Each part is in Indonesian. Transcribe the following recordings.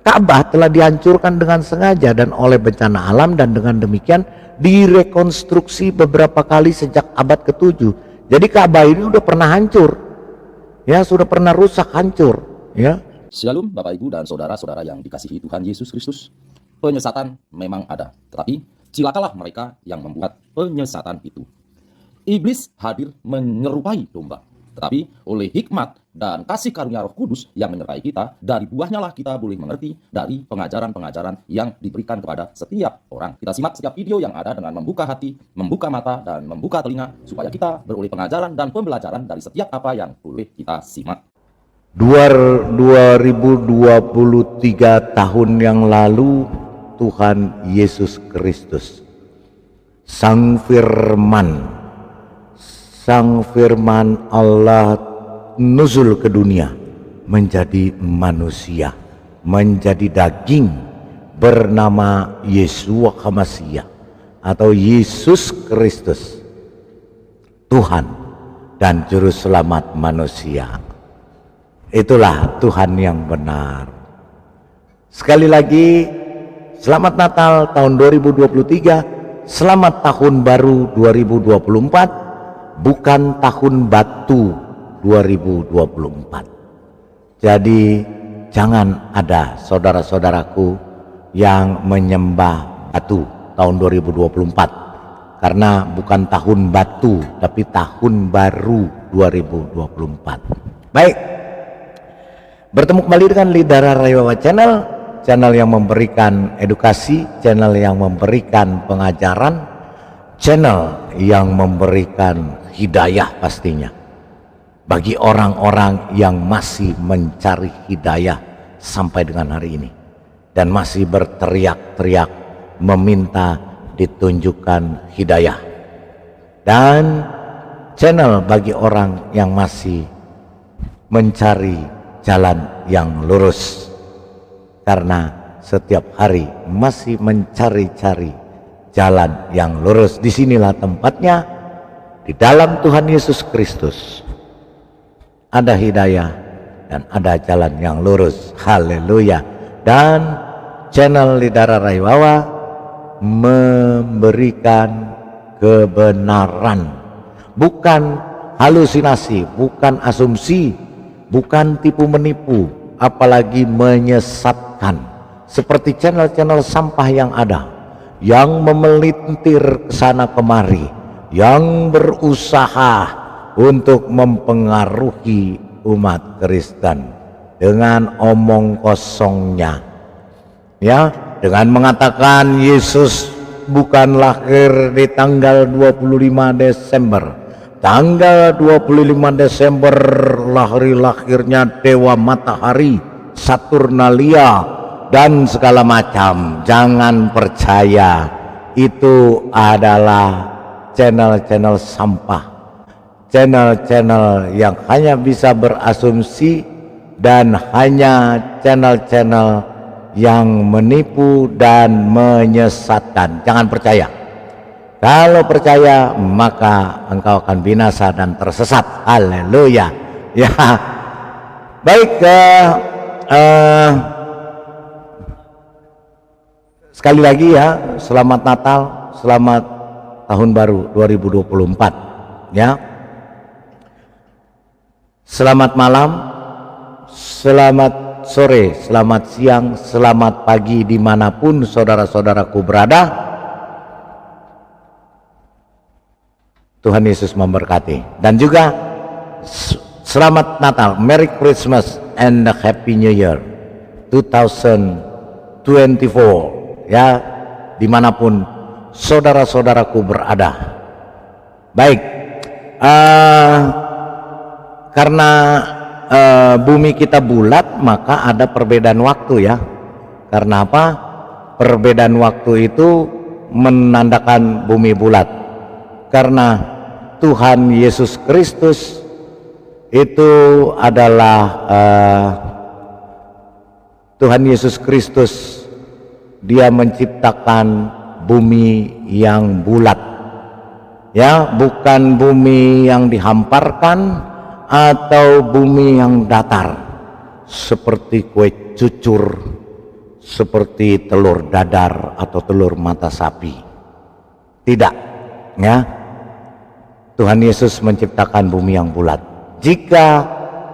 Ka'bah telah dihancurkan dengan sengaja dan oleh bencana alam, dan dengan demikian direkonstruksi beberapa kali sejak abad ke-7. Jadi Ka'bah ini udah pernah hancur, ya, sudah pernah rusak, hancur, ya. Shalom Bapak Ibu dan Saudara-saudara yang dikasihi Tuhan Yesus Kristus. Penyesatan memang ada, tetapi cilakalah mereka yang membuat penyesatan itu. Iblis hadir menyerupai domba, tetapi oleh hikmat dan kasih karunia Roh Kudus yang menyertai kita, dari buahnya lah kita boleh mengerti dari pengajaran-pengajaran yang diberikan kepada setiap orang. Kita simak setiap video yang ada dengan membuka hati, membuka mata, dan membuka telinga, supaya kita beroleh pengajaran dan pembelajaran dari setiap apa yang boleh kita simak. 2023 tahun yang lalu, Tuhan Yesus Kristus, Sang Firman Allah nuzul ke dunia, menjadi manusia, menjadi daging, bernama Yeshua HaMashiach atau Yesus Kristus, Tuhan dan Juru Selamat manusia. Itulah Tuhan yang benar. Sekali lagi, selamat Natal tahun 2023, selamat tahun baru 2024, bukan tahun batu 2024. Jadi jangan ada saudara-saudaraku yang menyembah batu tahun 2024, karena bukan tahun batu tapi tahun baru 2024. Baik, bertemu kembali dengan Lidara Raywawa channel yang memberikan edukasi, channel yang memberikan pengajaran, channel yang memberikan hidayah pastinya bagi orang-orang yang masih mencari hidayah sampai dengan hari ini, dan masih berteriak-teriak meminta ditunjukkan hidayah, dan channel bagi orang yang masih mencari jalan yang lurus, karena setiap hari masih mencari-cari jalan yang lurus. Disinilah tempatnya, di dalam Tuhan Yesus Kristus ada hidayah dan ada jalan yang lurus. Haleluya. Dan channel Lidara Raywawa memberikan kebenaran, bukan halusinasi, bukan asumsi, bukan tipu menipu, apalagi menyesatkan, seperti channel-channel sampah yang ada, yang memelintir ke sana kemari, yang berusaha untuk mempengaruhi umat Kristen dengan omong kosongnya, ya, dengan mengatakan Yesus bukan lahir di tanggal 25 Desember. Tanggal 25 Desember lahirnya Dewa Matahari, Saturnalia, dan segala macam. Jangan percaya, itu adalah channel-channel sampah, channel-channel yang hanya bisa berasumsi, dan hanya channel-channel yang menipu dan menyesatkan. Jangan percaya. Kalau percaya, maka engkau akan binasa dan tersesat. Haleluya. Ya, baik. Sekali lagi ya, selamat Natal, selamat tahun baru 2024. Ya, selamat malam, selamat sore, selamat siang, selamat pagi, dimanapun saudara-saudaraku berada. Tuhan Yesus memberkati. Dan juga selamat Natal, Merry Christmas and Happy New Year 2024, ya, dimanapun saudara-saudaraku berada. Baik, karena bumi kita bulat, maka ada perbedaan waktu, ya. Karena apa? Perbedaan waktu itu menandakan bumi bulat, karena Tuhan Yesus Kristus itu adalah Tuhan Yesus Kristus, dia menciptakan bumi yang bulat, ya, bukan bumi yang dihamparkan atau bumi yang datar seperti kue cucur seperti telur dadar atau telur mata sapi. Tidak, ya. Tuhan Yesus menciptakan bumi yang bulat. Jika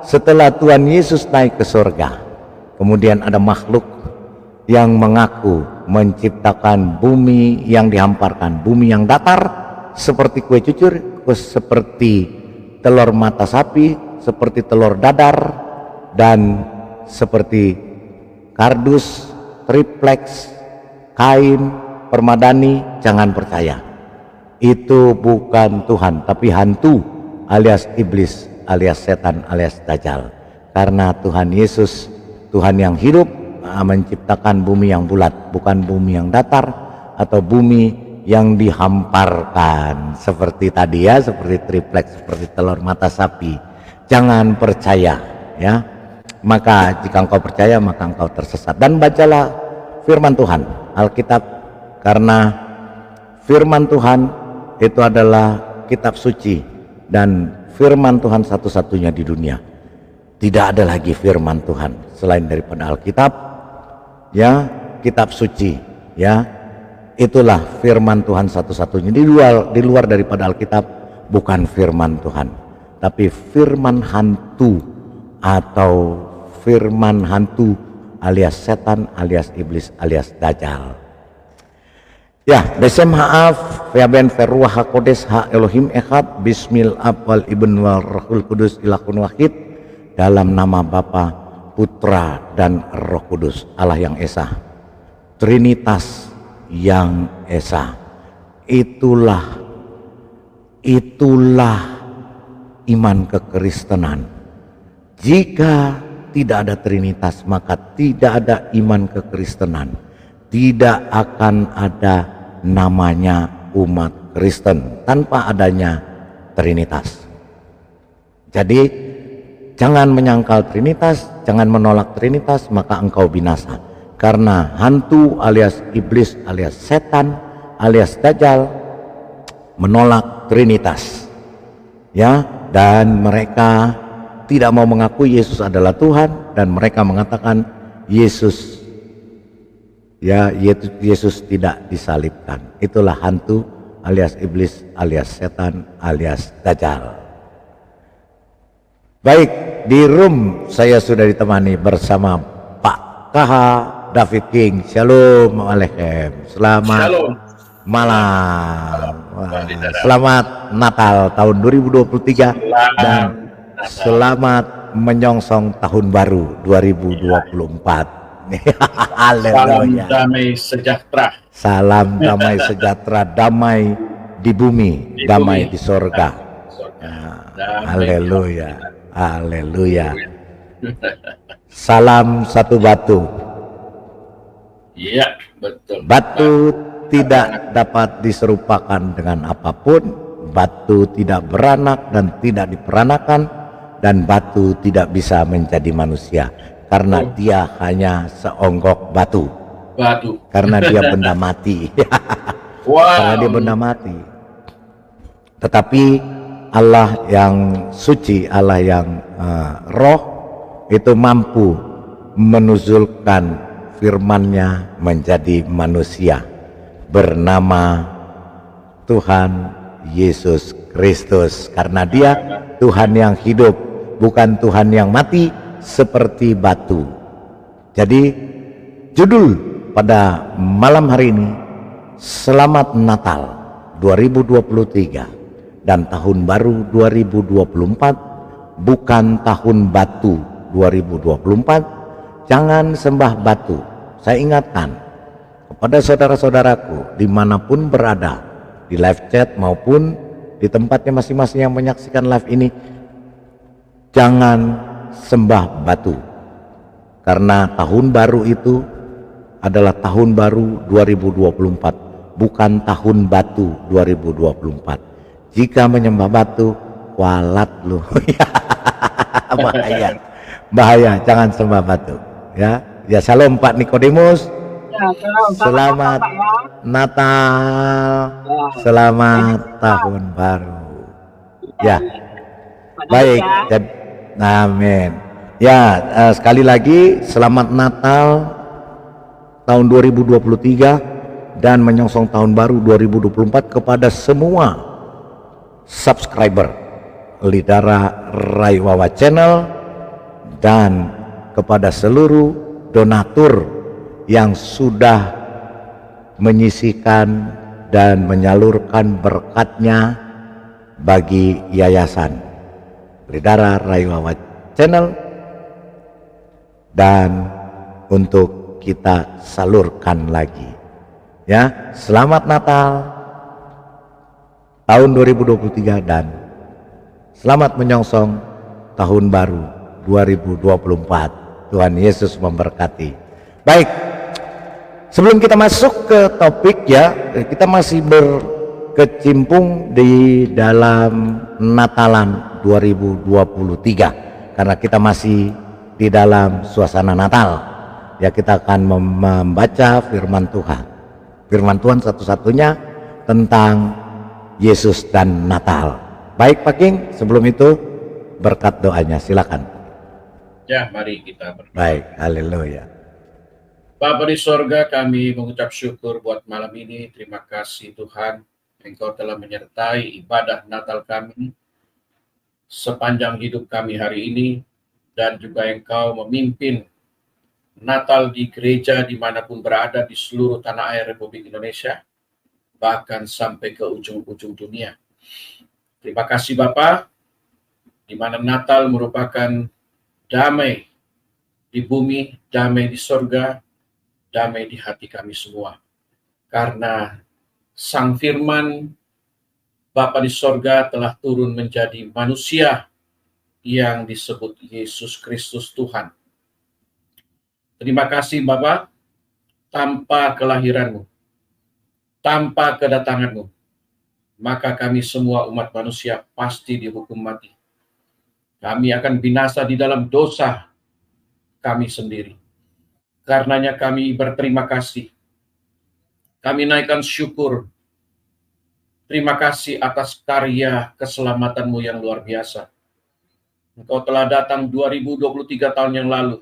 setelah Tuhan Yesus naik ke surga, kemudian ada makhluk yang mengaku menciptakan bumi yang dihamparkan, bumi yang datar seperti kue cucur, seperti telur mata sapi, seperti telur dadar, dan seperti kardus, triplex, kain, permadani. Jangan percaya, itu bukan Tuhan, tapi hantu alias iblis alias setan alias dajjal. Karena Tuhan Yesus, Tuhan yang hidup, menciptakan bumi yang bulat, bukan bumi yang datar atau bumi yang dihamparkan seperti tadi ya, seperti triplek, seperti telur mata sapi. Jangan percaya, ya. Maka jika engkau percaya, maka engkau tersesat. Dan bacalah firman Tuhan, Alkitab, karena firman Tuhan itu adalah kitab suci dan firman Tuhan satu-satunya di dunia. Tidak ada lagi firman Tuhan selain daripada Alkitab, ya, kitab suci, ya. Itulah firman Tuhan satu-satunya. Di luar daripada Alkitab bukan firman Tuhan, tapi firman hantu atau firman hantu alias setan alias iblis alias dajjal. Ya, besem haaf ya ben feruah hakodes ha Elohim echad bismil ab wal ibn wal rohul kudus ilahun wahid, dalam nama Bapa, Putra, dan Roh Kudus, Allah yang Esa, Trinitas yang Esa. Itulah iman kekristenan. Jika tidak ada Trinitas, maka tidak ada iman kekristenan. Tidak akan ada namanya umat Kristen tanpa adanya Trinitas. Jadi jangan menyangkal Trinitas, jangan menolak Trinitas, maka engkau binasa. Karena hantu alias iblis alias setan alias dajjal menolak Trinitas, ya, dan mereka tidak mau mengakui Yesus adalah Tuhan, dan mereka mengatakan Yesus, ya, Yesus tidak disalibkan. Itulah hantu alias iblis alias setan alias dajjal. Baik, di room saya sudah ditemani bersama Pak KH David King. Shalom alaikum. Selamat malam. Wah, selamat Natal tahun 2023 dan selamat menyongsong tahun baru 2024. Salam damai sejahtera. Salam damai sejahtera, damai di bumi, damai di sorga. Haleluya. Haleluya. Salam satu batu. Iya, betul. Batu tidak dapat diserupakan dengan apapun. Batu tidak beranak dan tidak diperanakan, dan batu tidak bisa menjadi manusia karena dia hanya seonggok batu. Karena dia benda mati. Karena dia benda mati. Tetapi Allah yang suci, Allah yang roh, itu mampu menuzulkan firman-Nya menjadi manusia bernama Tuhan Yesus Kristus. Karena dia Tuhan yang hidup, bukan Tuhan yang mati seperti batu. Jadi judul pada malam hari ini, Selamat Natal 2023 dan Tahun Baru 2024, bukan tahun batu 2024. Jangan sembah batu. Saya ingatkan kepada saudara-saudaraku dimanapun berada, di live chat maupun di tempatnya masing-masing yang menyaksikan live ini, jangan sembah batu. Karena tahun baru itu adalah tahun baru 2024, bukan tahun batu 2024. Jika menyembah batu, walat lu. Bahaya, jangan sembah batu. Ya, shalom Pak Nikodemus. Ya, selamat Natal, selamat tahun baru. Ya, baik. Amin. Ya, sekali lagi selamat Natal tahun 2023 dan menyongsong tahun baru 2024 kepada semua subscriber Lidara Raywawa Channel dan kepada seluruh donatur yang sudah menyisihkan dan menyalurkan berkatnya bagi yayasan Lidara Raywawa Channel, dan untuk kita salurkan lagi. Ya, selamat Natal tahun 2023 dan selamat menyongsong tahun baru 2024. Tuhan Yesus memberkati. Baik, sebelum kita masuk ke topik ya, kita masih berkecimpung di dalam Natalan 2023 karena kita masih di dalam suasana Natal. Ya, kita akan membaca firman Tuhan. Firman Tuhan satu-satunya tentang Yesus dan Natal. Baik Pak King, sebelum itu berkat doanya, silakan. Ya, mari kita berdoa. Baik, haleluya. Bapa di sorga, kami mengucap syukur buat malam ini. Terima kasih Tuhan, Engkau telah menyertai ibadah Natal kami sepanjang hidup kami hari ini, dan juga Engkau memimpin Natal di gereja dimanapun berada di seluruh tanah air Republik Indonesia, bahkan sampai ke ujung-ujung dunia. Terima kasih Bapa, di mana Natal merupakan damai di bumi, damai di sorga, damai di hati kami semua. Karena Sang Firman Bapa di sorga telah turun menjadi manusia yang disebut Yesus Kristus Tuhan. Terima kasih Bapa, tanpa kelahiran-Mu, tanpa kedatangan-Mu, maka kami semua umat manusia pasti dihukum mati. Kami akan binasa di dalam dosa kami sendiri. Karenanya kami berterima kasih. Kami naikkan syukur. Terima kasih atas karya keselamatan-Mu yang luar biasa. Engkau telah datang 2023 tahun yang lalu,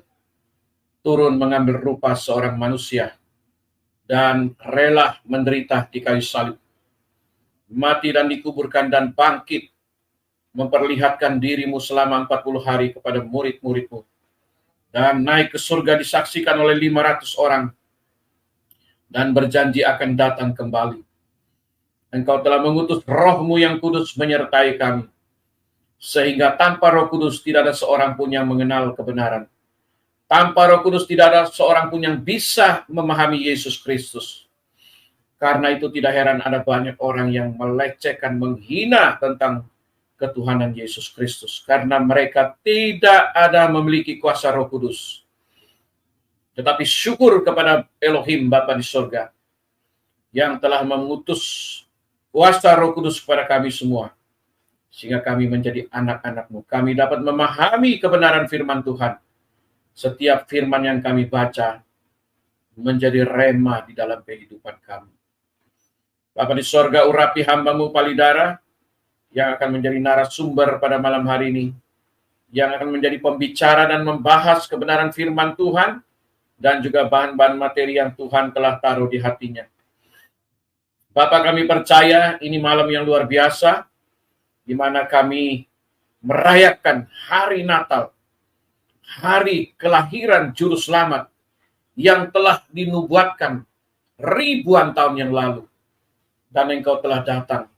turun mengambil rupa seorang manusia, dan rela menderita di kayu salib, mati dan dikuburkan dan bangkit, memperlihatkan diri-Mu selama 40 hari kepada murid-murid-Mu, dan naik ke surga disaksikan oleh 500 orang, dan berjanji akan datang kembali. Engkau telah mengutus Roh-Mu yang kudus menyertai kami, sehingga tanpa Roh Kudus tidak ada seorang pun yang mengenal kebenaran. Tanpa Roh Kudus tidak ada seorang pun yang bisa memahami Yesus Kristus. Karena itu tidak heran ada banyak orang yang melecehkan, menghina tentang ketuhanan Yesus Kristus. Karena mereka tidak ada memiliki kuasa Roh Kudus. Tetapi syukur kepada Elohim Bapa di surga yang telah mengutus kuasa Roh Kudus kepada kami semua, sehingga kami menjadi anak-anak-Mu. Kami dapat memahami kebenaran firman Tuhan. Setiap firman yang kami baca menjadi rema di dalam kehidupan kami. Bapa di sorga, urapi hamba-Mu Palidara yang akan menjadi narasumber pada malam hari ini, yang akan menjadi pembicara dan membahas kebenaran firman Tuhan, dan juga bahan-bahan materi yang Tuhan telah taruh di hatinya. Bapak, kami percaya ini malam yang luar biasa, di mana kami merayakan hari Natal, hari kelahiran Juru Selamat yang telah dinubuatkan ribuan tahun yang lalu. Dan Engkau telah datang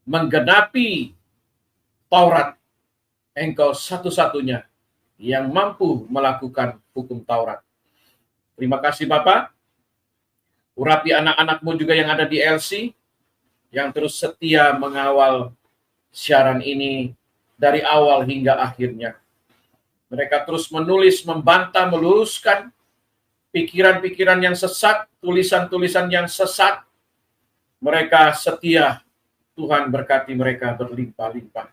menggenapi Taurat. Engkau satu-satunya yang mampu melakukan hukum Taurat. Terima kasih Bapak. Urapi anak-anak-Mu juga yang ada di LC, yang terus setia mengawal siaran ini dari awal hingga akhirnya. Mereka terus menulis, membantah, meluruskan pikiran-pikiran yang sesat, tulisan-tulisan yang sesat. Mereka setia. Tuhan berkati mereka berlimpah-limpah.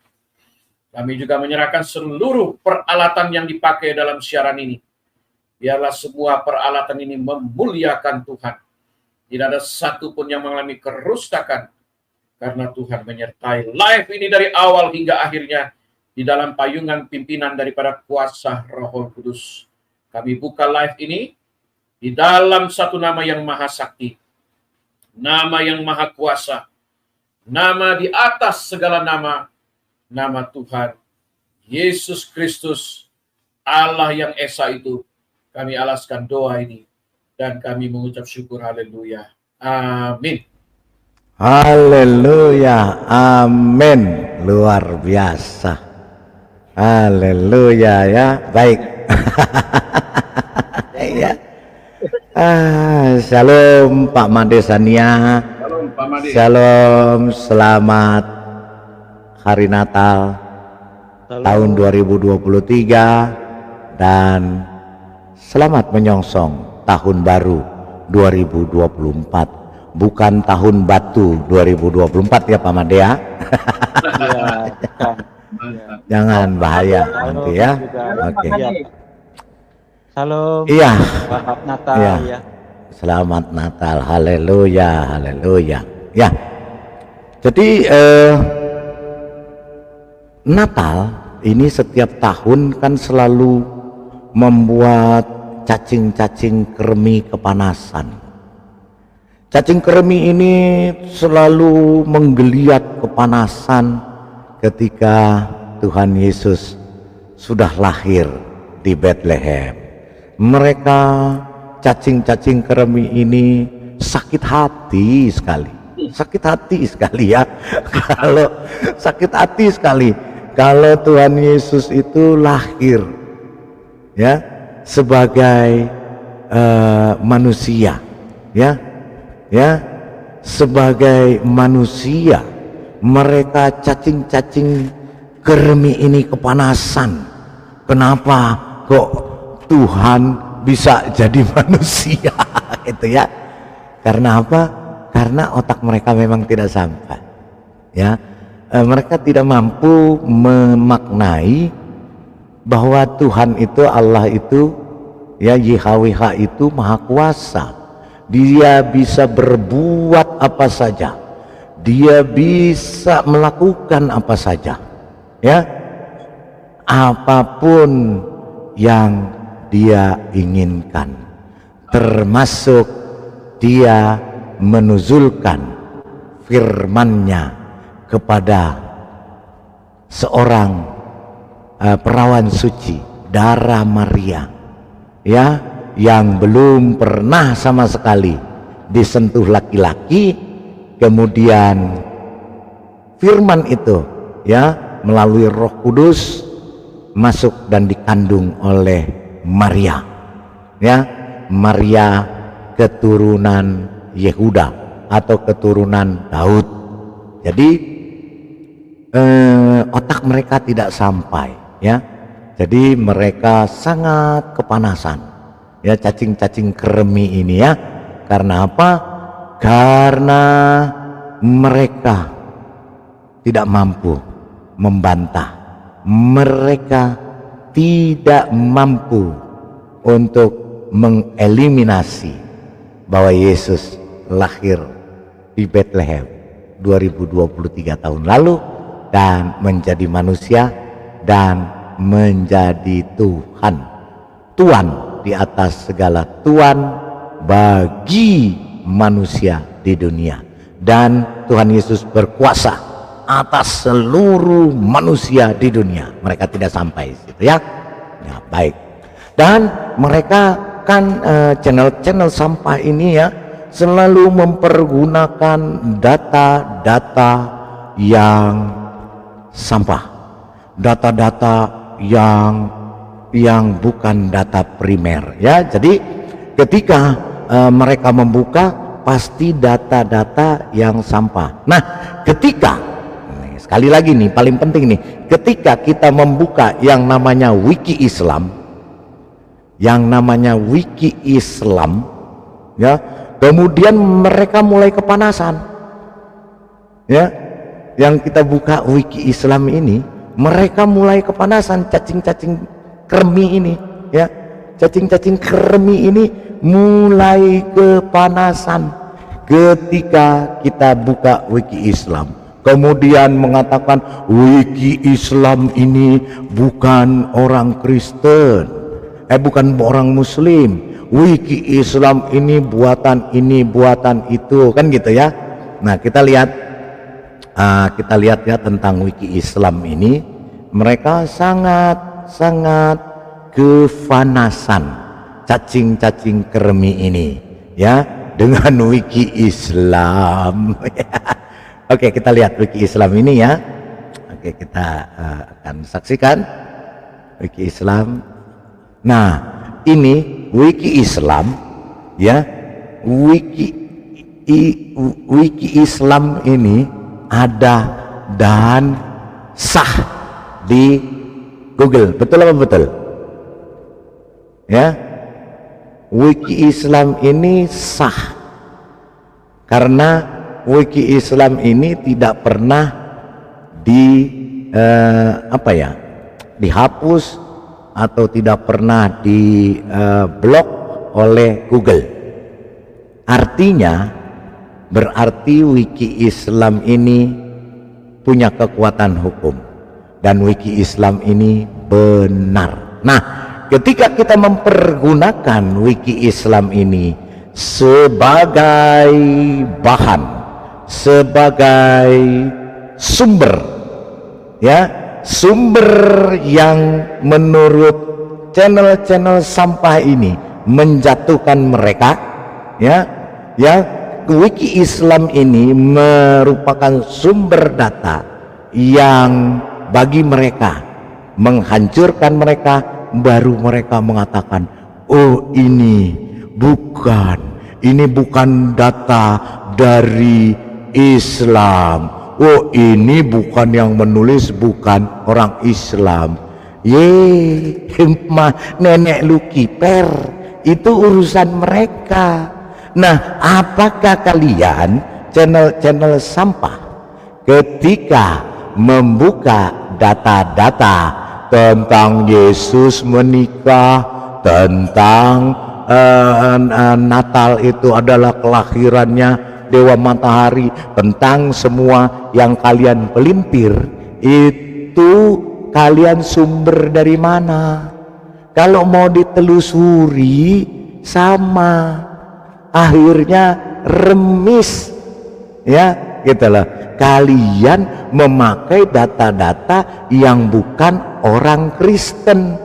Kami juga menyerahkan seluruh peralatan yang dipakai dalam siaran ini. Biarlah semua peralatan ini memuliakan Tuhan. Tidak ada satu pun yang mengalami kerusakan, karena Tuhan menyertai live ini dari awal hingga akhirnya di dalam payungan pimpinan daripada kuasa Roh Kudus. Kami buka live ini di dalam satu nama yang maha sakti, nama yang maha kuasa, nama di atas segala nama, nama Tuhan Yesus Kristus, Allah yang Esa itu. Kami alaskan doa ini dan kami mengucap syukur. Haleluya. Amin. Haleluya, amin. Luar biasa. Haleluya ya, baik. Ya. Shalom Pak Made Sania. Shalom Pak Made. Shalom, selamat Hari Natal tahun 2023 dan selamat menyongsong tahun baru 2024. Bukan tahun batu 2024 ya Pak Made ya. Jangan bahaya nanti ya. Oke. Salam. Iya. Selamat Natal Iya. ya. Selamat Natal. Haleluya, haleluya. Ya. Jadi Natal ini setiap tahun kan selalu membuat cacing-cacing kremi kepanasan. Cacing kremi ini selalu menggeliat kepanasan ketika Tuhan Yesus sudah lahir di Bethlehem. Mereka cacing-cacing kremi ini sakit hati sekali. Sakit hati sekali ya. Kalau sakit hati sekali kalau Tuhan Yesus itu lahir ya sebagai manusia ya sebagai manusia. Mereka cacing-cacing kremi ini kepanasan. Kenapa kok Tuhan bisa jadi manusia gitu ya? Karena apa? Karena otak mereka memang tidak sampai ya. Mereka tidak mampu memaknai bahwa Tuhan itu, Allah itu ya, YHWH itu maha kuasa. Dia bisa berbuat apa saja, dia bisa melakukan apa saja ya, apapun yang dia inginkan, termasuk dia menuzulkan firman-Nya kepada seorang perawan suci, Darah Maria ya, yang belum pernah sama sekali disentuh laki-laki. Kemudian firman itu ya melalui Roh Kudus masuk dan dikandung oleh Maria ya, Maria keturunan Yehuda atau keturunan Daud. Jadi otak mereka tidak sampai ya, jadi mereka sangat kepanasan ya, cacing-cacing kremi ini ya. Karena apa? Karena mereka tidak mampu membantah, mereka tidak mampu untuk mengeliminasi bahwa Yesus lahir di Bethlehem 2023 tahun lalu dan menjadi manusia dan menjadi Tuhan, Tuhan di atas segala Tuhan bagi manusia di dunia. Dan Tuhan Yesus berkuasa atas seluruh manusia di dunia. Mereka tidak sampai situ ya. Ya baik. Dan mereka kan channel-channel sampah ini ya selalu mempergunakan data-data yang sampah, data-data yang bukan data primer ya. Jadi ketika mereka membuka pasti data-data yang sampah. Nah, ketika sekali lagi nih paling penting nih, ketika kita membuka yang namanya Wiki Islam, ya, kemudian mereka mulai kepanasan ya. Yang kita buka Wiki Islam ini, mereka mulai kepanasan, cacing-cacing kremi ini ya, cacing-cacing kremi ini mulai kepanasan ketika kita buka Wiki Islam. Kemudian mengatakan Wiki Islam ini bukan orang Kristen, bukan orang Muslim. wiki Islam ini buatan itu, kan gitu ya. Nah, kita lihat ya tentang wiki Islam ini, mereka sangat kefanasan cacing kremi ini ya dengan wiki Islam. Oke, kita lihat wiki Islam ini ya. Oke, kita akan saksikan wiki Islam. Nah, ini wiki Islam ya. Wiki Islam ini ada dan sah di Google. Betul apa betul? Ya. Wiki Islam ini sah karena wiki Islam ini tidak pernah dihapus atau tidak pernah diblok oleh Google. Artinya berarti wiki Islam ini punya kekuatan hukum dan wiki Islam ini benar. Nah, ketika kita mempergunakan wiki Islam ini sebagai bahan, sebagai sumber ya, sumber yang menurut channel-channel sampah ini menjatuhkan mereka ya, wiki Islam ini merupakan sumber data yang bagi mereka menghancurkan mereka, baru mereka mengatakan, oh ini bukan data dari Islam. Oh, ini bukan yang menulis, bukan orang Islam. Nenek lu kiper, itu urusan mereka. Nah, apakah kalian channel-channel sampah ketika membuka data-data tentang Yesus menikah, tentang Natal itu adalah kelahirannya Dewa Matahari, tentang semua yang kalian pelintir, itu kalian sumber dari mana? Kalau mau ditelusuri sama, akhirnya remis ya, gitu loh. Kalian memakai data-data yang bukan orang Kristen.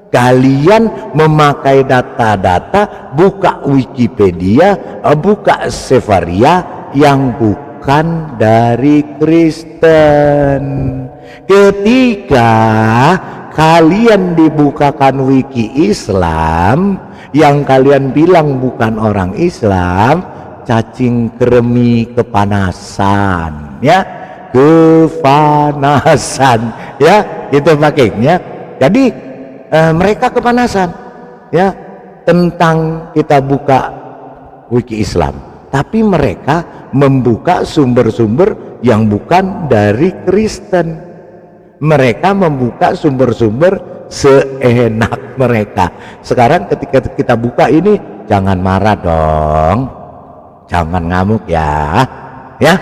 Kalian memakai data-data, buka Wikipedia, buka Sefaria yang bukan dari Kristen. Ketika kalian dibukakan wiki Islam yang kalian bilang bukan orang Islam, cacing kremi kepanasan ya, kepanasan ya, itu pakainya. Jadi mereka kepanasan ya tentang kita buka wiki Islam, tapi mereka membuka sumber-sumber yang bukan dari Kristen. Mereka membuka sumber-sumber seenak mereka. Sekarang ketika kita buka ini, jangan marah dong, jangan ngamuk ya, ya,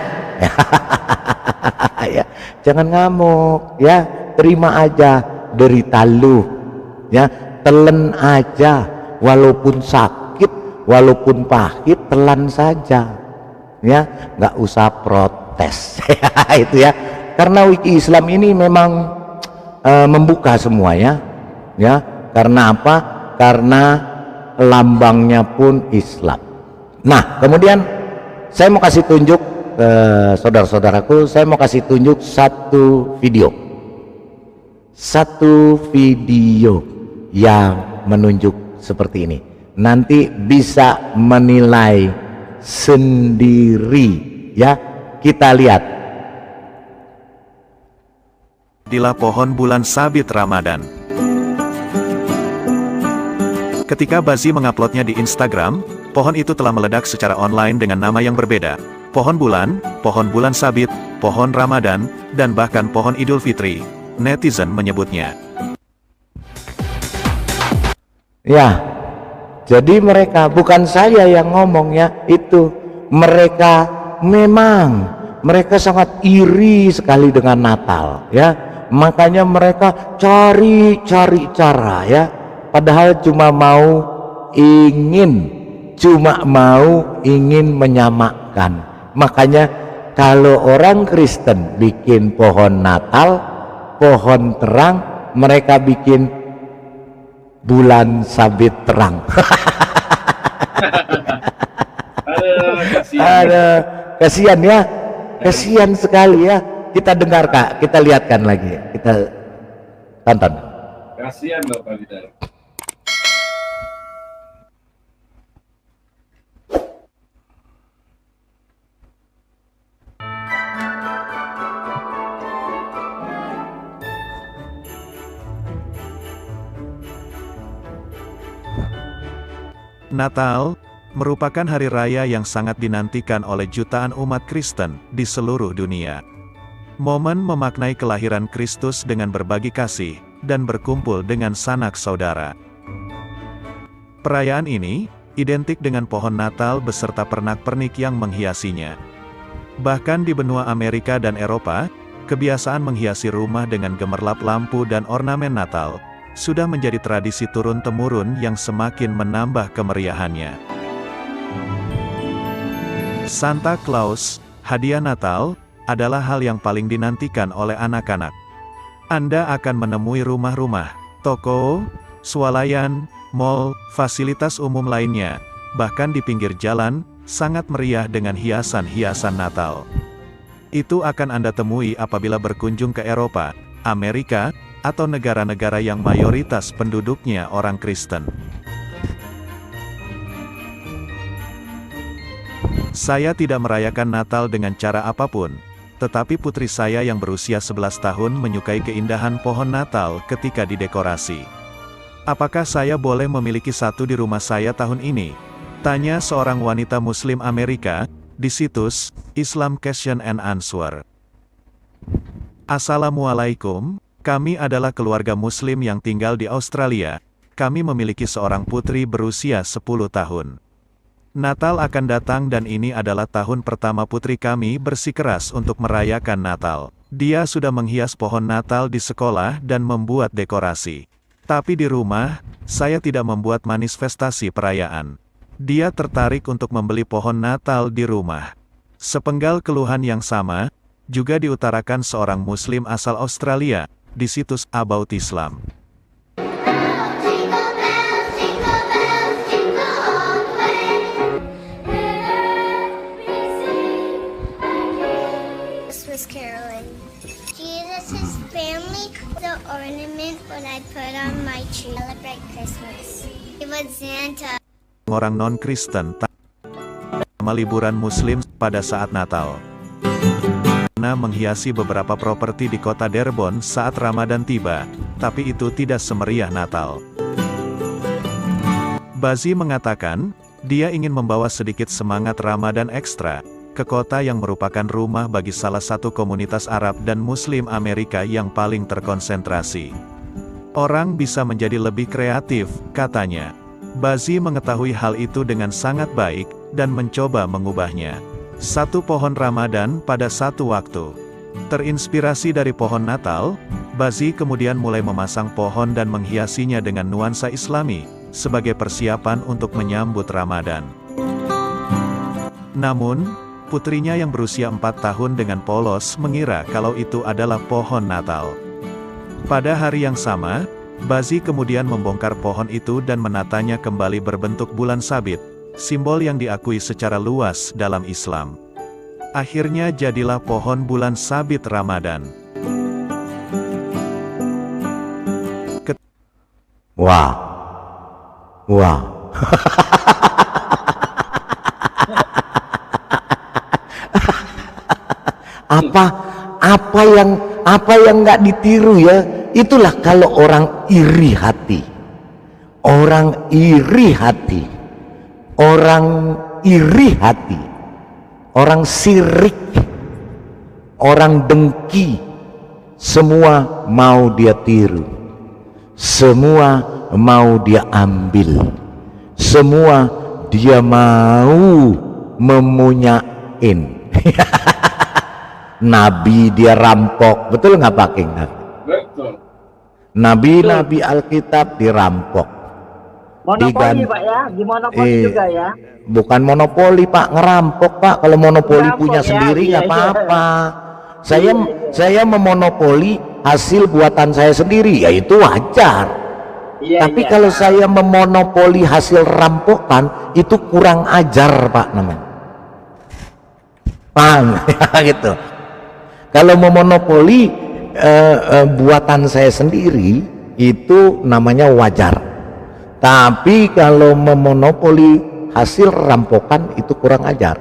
jangan ngamuk ya, terima aja derita lu. Ya, telan aja, walaupun sakit, walaupun pahit, telan saja ya, nggak usah protes. Itu ya, karena wiki Islam ini memang membuka semua ya, karena apa? Karena lambangnya pun Islam. Nah, kemudian saya mau kasih tunjuk saudara-saudaraku, saya mau kasih tunjuk satu video yang menunjuk seperti ini. Nanti bisa menilai sendiri ya. Kita lihat. Inilah pohon bulan sabit Ramadan. Ketika Bazi menguploadnya di Instagram, pohon itu telah meledak secara online dengan nama yang berbeda. Pohon bulan sabit, pohon Ramadan, dan bahkan pohon Idul Fitri. Netizen menyebutnya. Ya, jadi mereka, bukan saya yang ngomong ya, itu mereka sangat iri sekali dengan Natal ya, makanya mereka cari cara ya, padahal cuma mau cuma mau ingin menyamakan. Makanya kalau orang Kristen bikin pohon Natal, pohon terang, mereka bikin bulan sabit terang. Ada kasihan ya, kasihan sekali ya. Kita dengar Kak, kita lihatkan lagi, kita tonton. Kasihan loh Pak Bidar. Natal merupakan hari raya yang sangat dinantikan oleh jutaan umat Kristen di seluruh dunia. Momen memaknai kelahiran Kristus dengan berbagi kasih dan berkumpul dengan sanak saudara. Perayaan ini identik dengan pohon Natal beserta pernak-pernik yang menghiasinya. Bahkan di benua Amerika dan Eropa, kebiasaan menghiasi rumah dengan gemerlap lampu dan ornamen Natal sudah menjadi tradisi turun-temurun yang semakin menambah kemeriahannya. Santa Claus, hadiah Natal, adalah hal yang paling dinantikan oleh anak-anak. Anda akan menemui rumah-rumah, toko, swalayan, mal, fasilitas umum lainnya, bahkan di pinggir jalan, sangat meriah dengan hiasan-hiasan Natal. Itu akan Anda temui apabila berkunjung ke Eropa, Amerika, atau negara-negara yang mayoritas penduduknya orang Kristen. Saya tidak merayakan Natal dengan cara apapun, tetapi putri saya yang berusia 11 tahun menyukai keindahan pohon Natal ketika didekorasi. Apakah saya boleh memiliki satu di rumah saya tahun ini? Tanya seorang wanita Muslim Amerika, di situs Islam Question and Answer. Assalamualaikum, kami adalah keluarga Muslim yang tinggal di Australia. Kami memiliki seorang putri berusia 10 tahun. Natal akan datang dan ini adalah tahun pertama putri kami bersikeras untuk merayakan Natal. Dia sudah menghias pohon Natal di sekolah dan membuat dekorasi. Tapi di rumah, saya tidak membuat manifestasi perayaan. Dia tertarik untuk membeli pohon Natal di rumah. Sepenggal keluhan yang sama, juga diutarakan seorang Muslim asal Australia, di situs About Islam. Christmas caroling. Jesus' family, the ornament when I put on my tree. Celebrate Christmas. It was Santa. Orang non-Kristen sama liburan Muslim pada saat Natal. Menghiasi beberapa properti di kota Dearborn saat Ramadan tiba, tapi itu tidak semeriah Natal. Bazi mengatakan, dia ingin membawa sedikit semangat Ramadan ekstra ke kota yang merupakan rumah bagi salah satu komunitas Arab dan Muslim Amerika yang paling terkonsentrasi. Orang bisa menjadi lebih kreatif, katanya. Bazi mengetahui hal itu dengan sangat baik, dan mencoba mengubahnya. Satu pohon Ramadan pada satu waktu. Terinspirasi dari pohon Natal, Bazi kemudian mulai memasang pohon dan menghiasinya dengan nuansa Islami, sebagai persiapan untuk menyambut Ramadan. Namun, putrinya yang berusia 4 tahun dengan polos mengira kalau itu adalah pohon Natal. Pada hari yang sama, Bazi kemudian membongkar pohon itu dan menatanya kembali berbentuk bulan sabit, simbol yang diakui secara luas dalam Islam. Akhirnya jadilah pohon bulan sabit Ramadan. Wah. apa yang nggak ditiru ya? Itulah kalau orang iri hati. Orang iri hati. Orang sirik, orang dengki, semua mau dia tiru, semua mau dia ambil, semua dia mau memunyain. Nabi dia rampok, betul nggak Pak King? Betul. Nabi-nabi Alkitab dirampok. Monopoli Pak ya, di monopoli juga ya. Bukan monopoli Pak, ngerampok Pak. Kalau monopoli Ngerampok punya ya, sendiri nggak iya. apa-apa. Saya memonopoli hasil buatan saya sendiri, ya itu wajar. Iya, Tapi iya. kalau saya memonopoli hasil rampokan, itu kurang ajar Pak namanya. Paham? Ya, gitu. Kalau memonopoli buatan saya sendiri, itu namanya wajar. Tapi kalau memonopoli hasil rampokan, itu kurang ajar.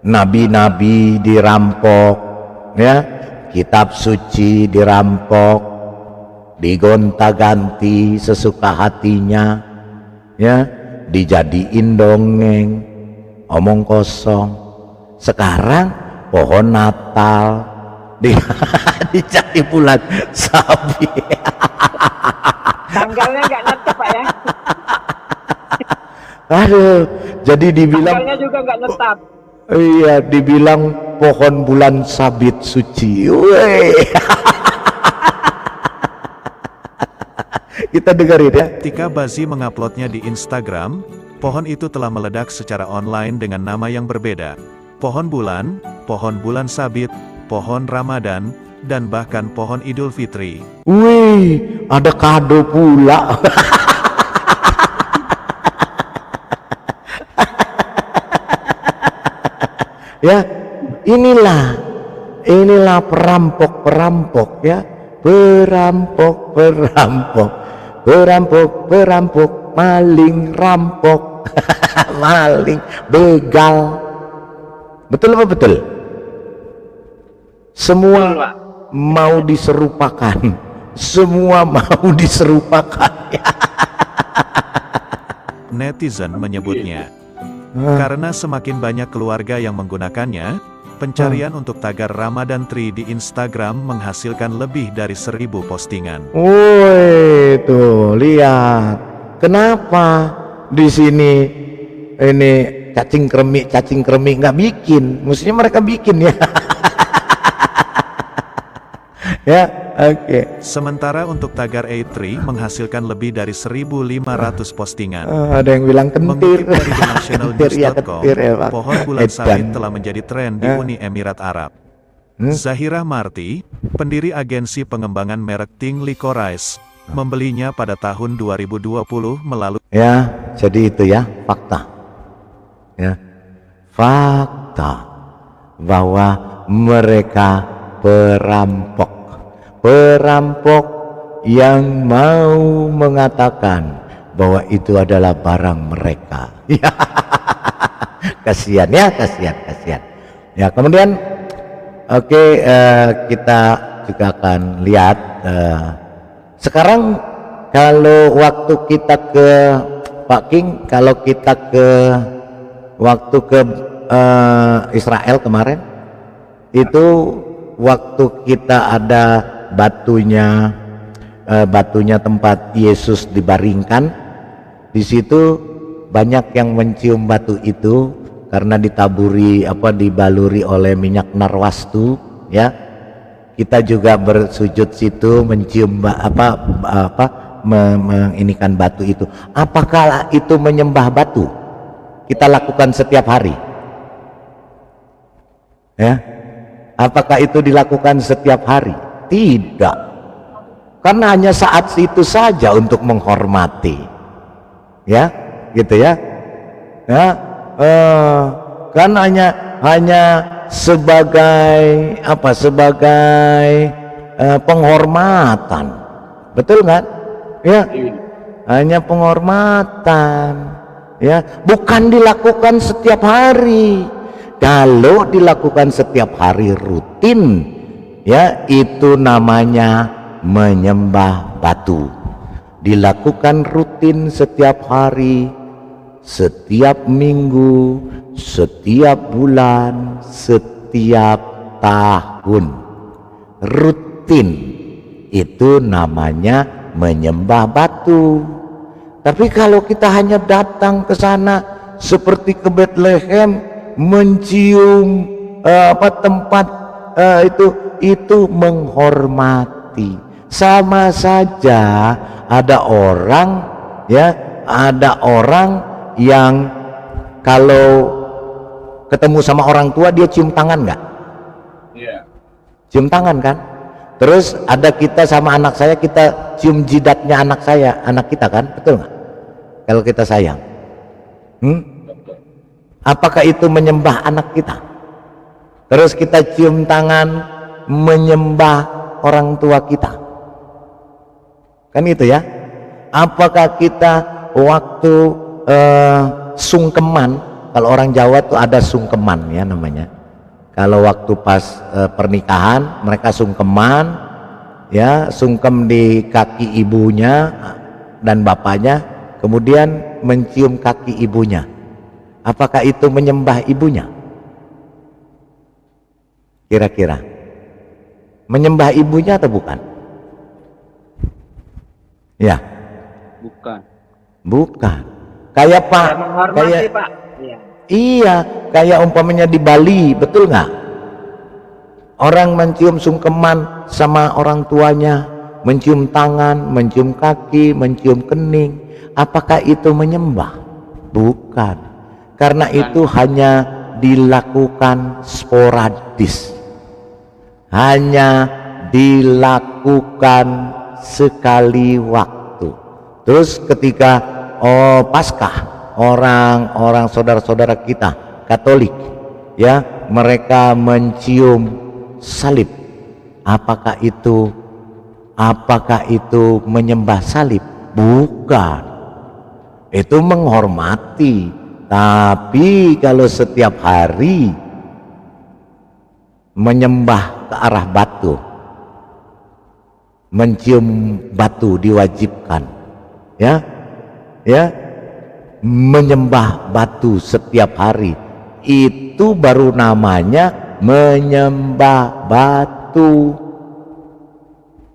Nabi-nabi dirampok, ya, kitab suci dirampok, digonta-ganti sesuka hatinya, ya, dijadiin dongeng, omong kosong. Sekarang pohon Natal dicari bulan sabit. Tanggalnya nggak netep Pak ya. Aduh, jadi dibilang, Tanggalnya juga nggak netap. iya, dibilang pohon bulan sabit suci. Weh. Kita dengerin ya. Ketika Bazi menguploadnya di Instagram, pohon itu telah meledak secara online dengan nama yang berbeda. Pohon bulan sabit, pohon Ramadan, dan bahkan pohon Idul Fitri. Wih, ada kado pula. Ya, inilah perampok ya, perampok, maling, rampok, maling, begal. Betul apa betul? Semua Betul, Pak. mau diserupakan, semua mau diserupakan. Netizen menyebutnya. Karena semakin banyak keluarga yang menggunakannya, pencarian untuk tagar Ramadan Tree di Instagram menghasilkan lebih dari 1000 postingan. Woi, tuh lihat. Kenapa di sini ini cacing kremik nggak bikin? Mestinya mereka bikin ya. Ya, oke. Sementara untuk tagar A3 menghasilkan lebih dari 1500 postingan. Ada yang bilang kentir. Mengutip dari thenationalnews.com, kentir ya, Pak. pohon bulan Edan. sabit telah menjadi tren di Uni Emirat Arab. Zahira Marti, pendiri agensi pengembangan merek Ting Licorice, membelinya pada tahun 2020 melalui Ya, jadi itu ya fakta. Ya, fakta bahwa mereka perampok yang mau mengatakan bahwa itu adalah barang mereka. Ya, kasihan ya, kasihan. Ya, kemudian oke, kita juga akan lihat sekarang kalau waktu kita ke Pak King, kalau kita waktu ke Israel kemarin, itu waktu kita ada batunya tempat Yesus dibaringkan, di situ banyak yang mencium batu itu karena dibaluri oleh minyak narwastu, ya. Kita juga bersujud situ mencium menginikan batu itu. Apakah itu menyembah batu? Kita lakukan setiap hari. Ya. Apakah itu dilakukan setiap hari? Tidak. Karena hanya saat itu saja untuk menghormati. Ya, gitu ya. Ya, kan hanya sebagai penghormatan. Betul nggak? Ya. Hanya penghormatan. Ya, bukan dilakukan setiap hari. Kalau dilakukan setiap hari rutin, ya, itu namanya menyembah batu. Dilakukan rutin setiap hari, setiap minggu, setiap bulan, setiap tahun. Rutin itu namanya menyembah batu. Tapi kalau kita hanya datang ke sana seperti ke Bethlehem, mencium tempat itu menghormati. Sama saja ada orang, ya, Ada orang yang kalau ketemu sama orang tua dia cium tangan nggak? Iya. Cium tangan kan? Terus ada kita sama anak saya, kita cium jidatnya anak saya, anak kita kan, betul nggak? Kalau kita sayang, apakah itu menyembah anak kita? Terus kita cium tangan menyembah orang tua kita, kan itu ya? Apakah kita waktu sungkeman, kalau orang Jawa tuh ada sungkeman ya namanya. Kalau waktu pas pernikahan mereka sungkeman, ya sungkem di kaki ibunya dan bapaknya, kemudian mencium kaki ibunya. Apakah itu menyembah ibunya? Kira-kira menyembah ibunya atau bukan? Ya. Bukan. Kayak Pak, Menghormati, Pak. Iya. iya, kayak umpamanya di Bali, betul nggak? Orang mencium sungkeman sama orang tuanya, mencium tangan, mencium kaki, mencium kening. Apakah itu menyembah? Bukan. Karena itu hanya dilakukan sporadis. Hanya dilakukan sekali waktu. Terus ketika Paskah, orang saudara-saudara kita Katolik ya, mereka mencium salib. Apakah itu menyembah salib? Bukan. Itu menghormati. Tapi kalau setiap hari menyembah ke arah batu, mencium batu diwajibkan, ya menyembah batu setiap hari, itu baru namanya menyembah batu.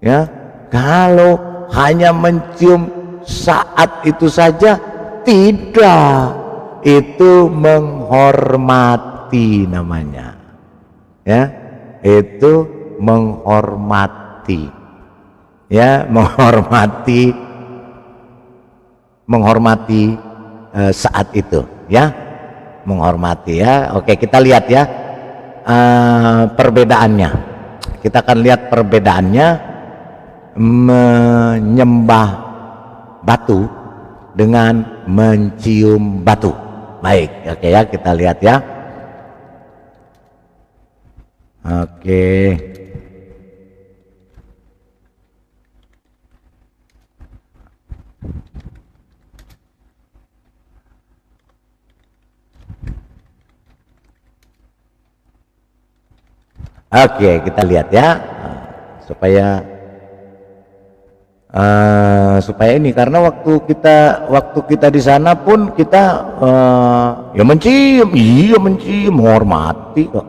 Ya, kalau hanya mencium saat itu saja tidak, itu menghormati namanya. Ya, itu menghormati. Ya, menghormati saat itu, ya, menghormati ya. Oke, kita lihat ya perbedaannya. Kita akan lihat perbedaannya menyembah batu dengan mencium batu. Baik, oke ya, kita lihat ya. Oke. Oke, kita lihat ya, supaya ini, karena waktu kita di sana pun kita ya mencium, menghormati kok,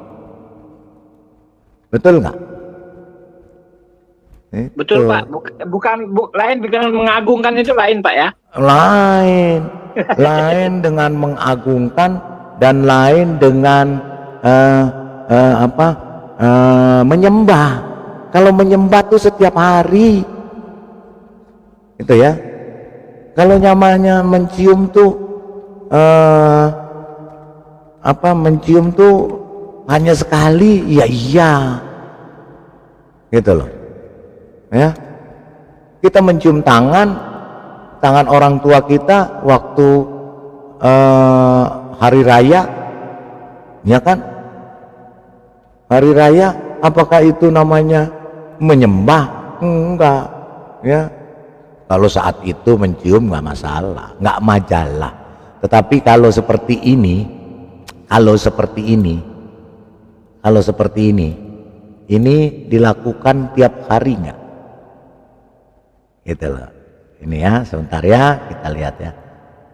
betul nggak? Betul Pak, bukan lain dengan mengagungkan, itu lain Pak ya? Lain dengan mengagungkan dan lain dengan menyembah. Kalau menyembah tuh setiap hari, itu ya. Kalau namanya mencium tuh mencium tuh hanya sekali, iya, gitu loh. Ya, kita mencium tangan orang tua kita waktu hari raya, ya kan? Hari raya, apakah itu namanya menyembah? Enggak, ya. Kalau saat itu mencium nggak masalah, nggak majalah. Tetapi kalau seperti ini, ini dilakukan tiap hari nggak? Gitu loh. Ini ya, sebentar ya, kita lihat ya.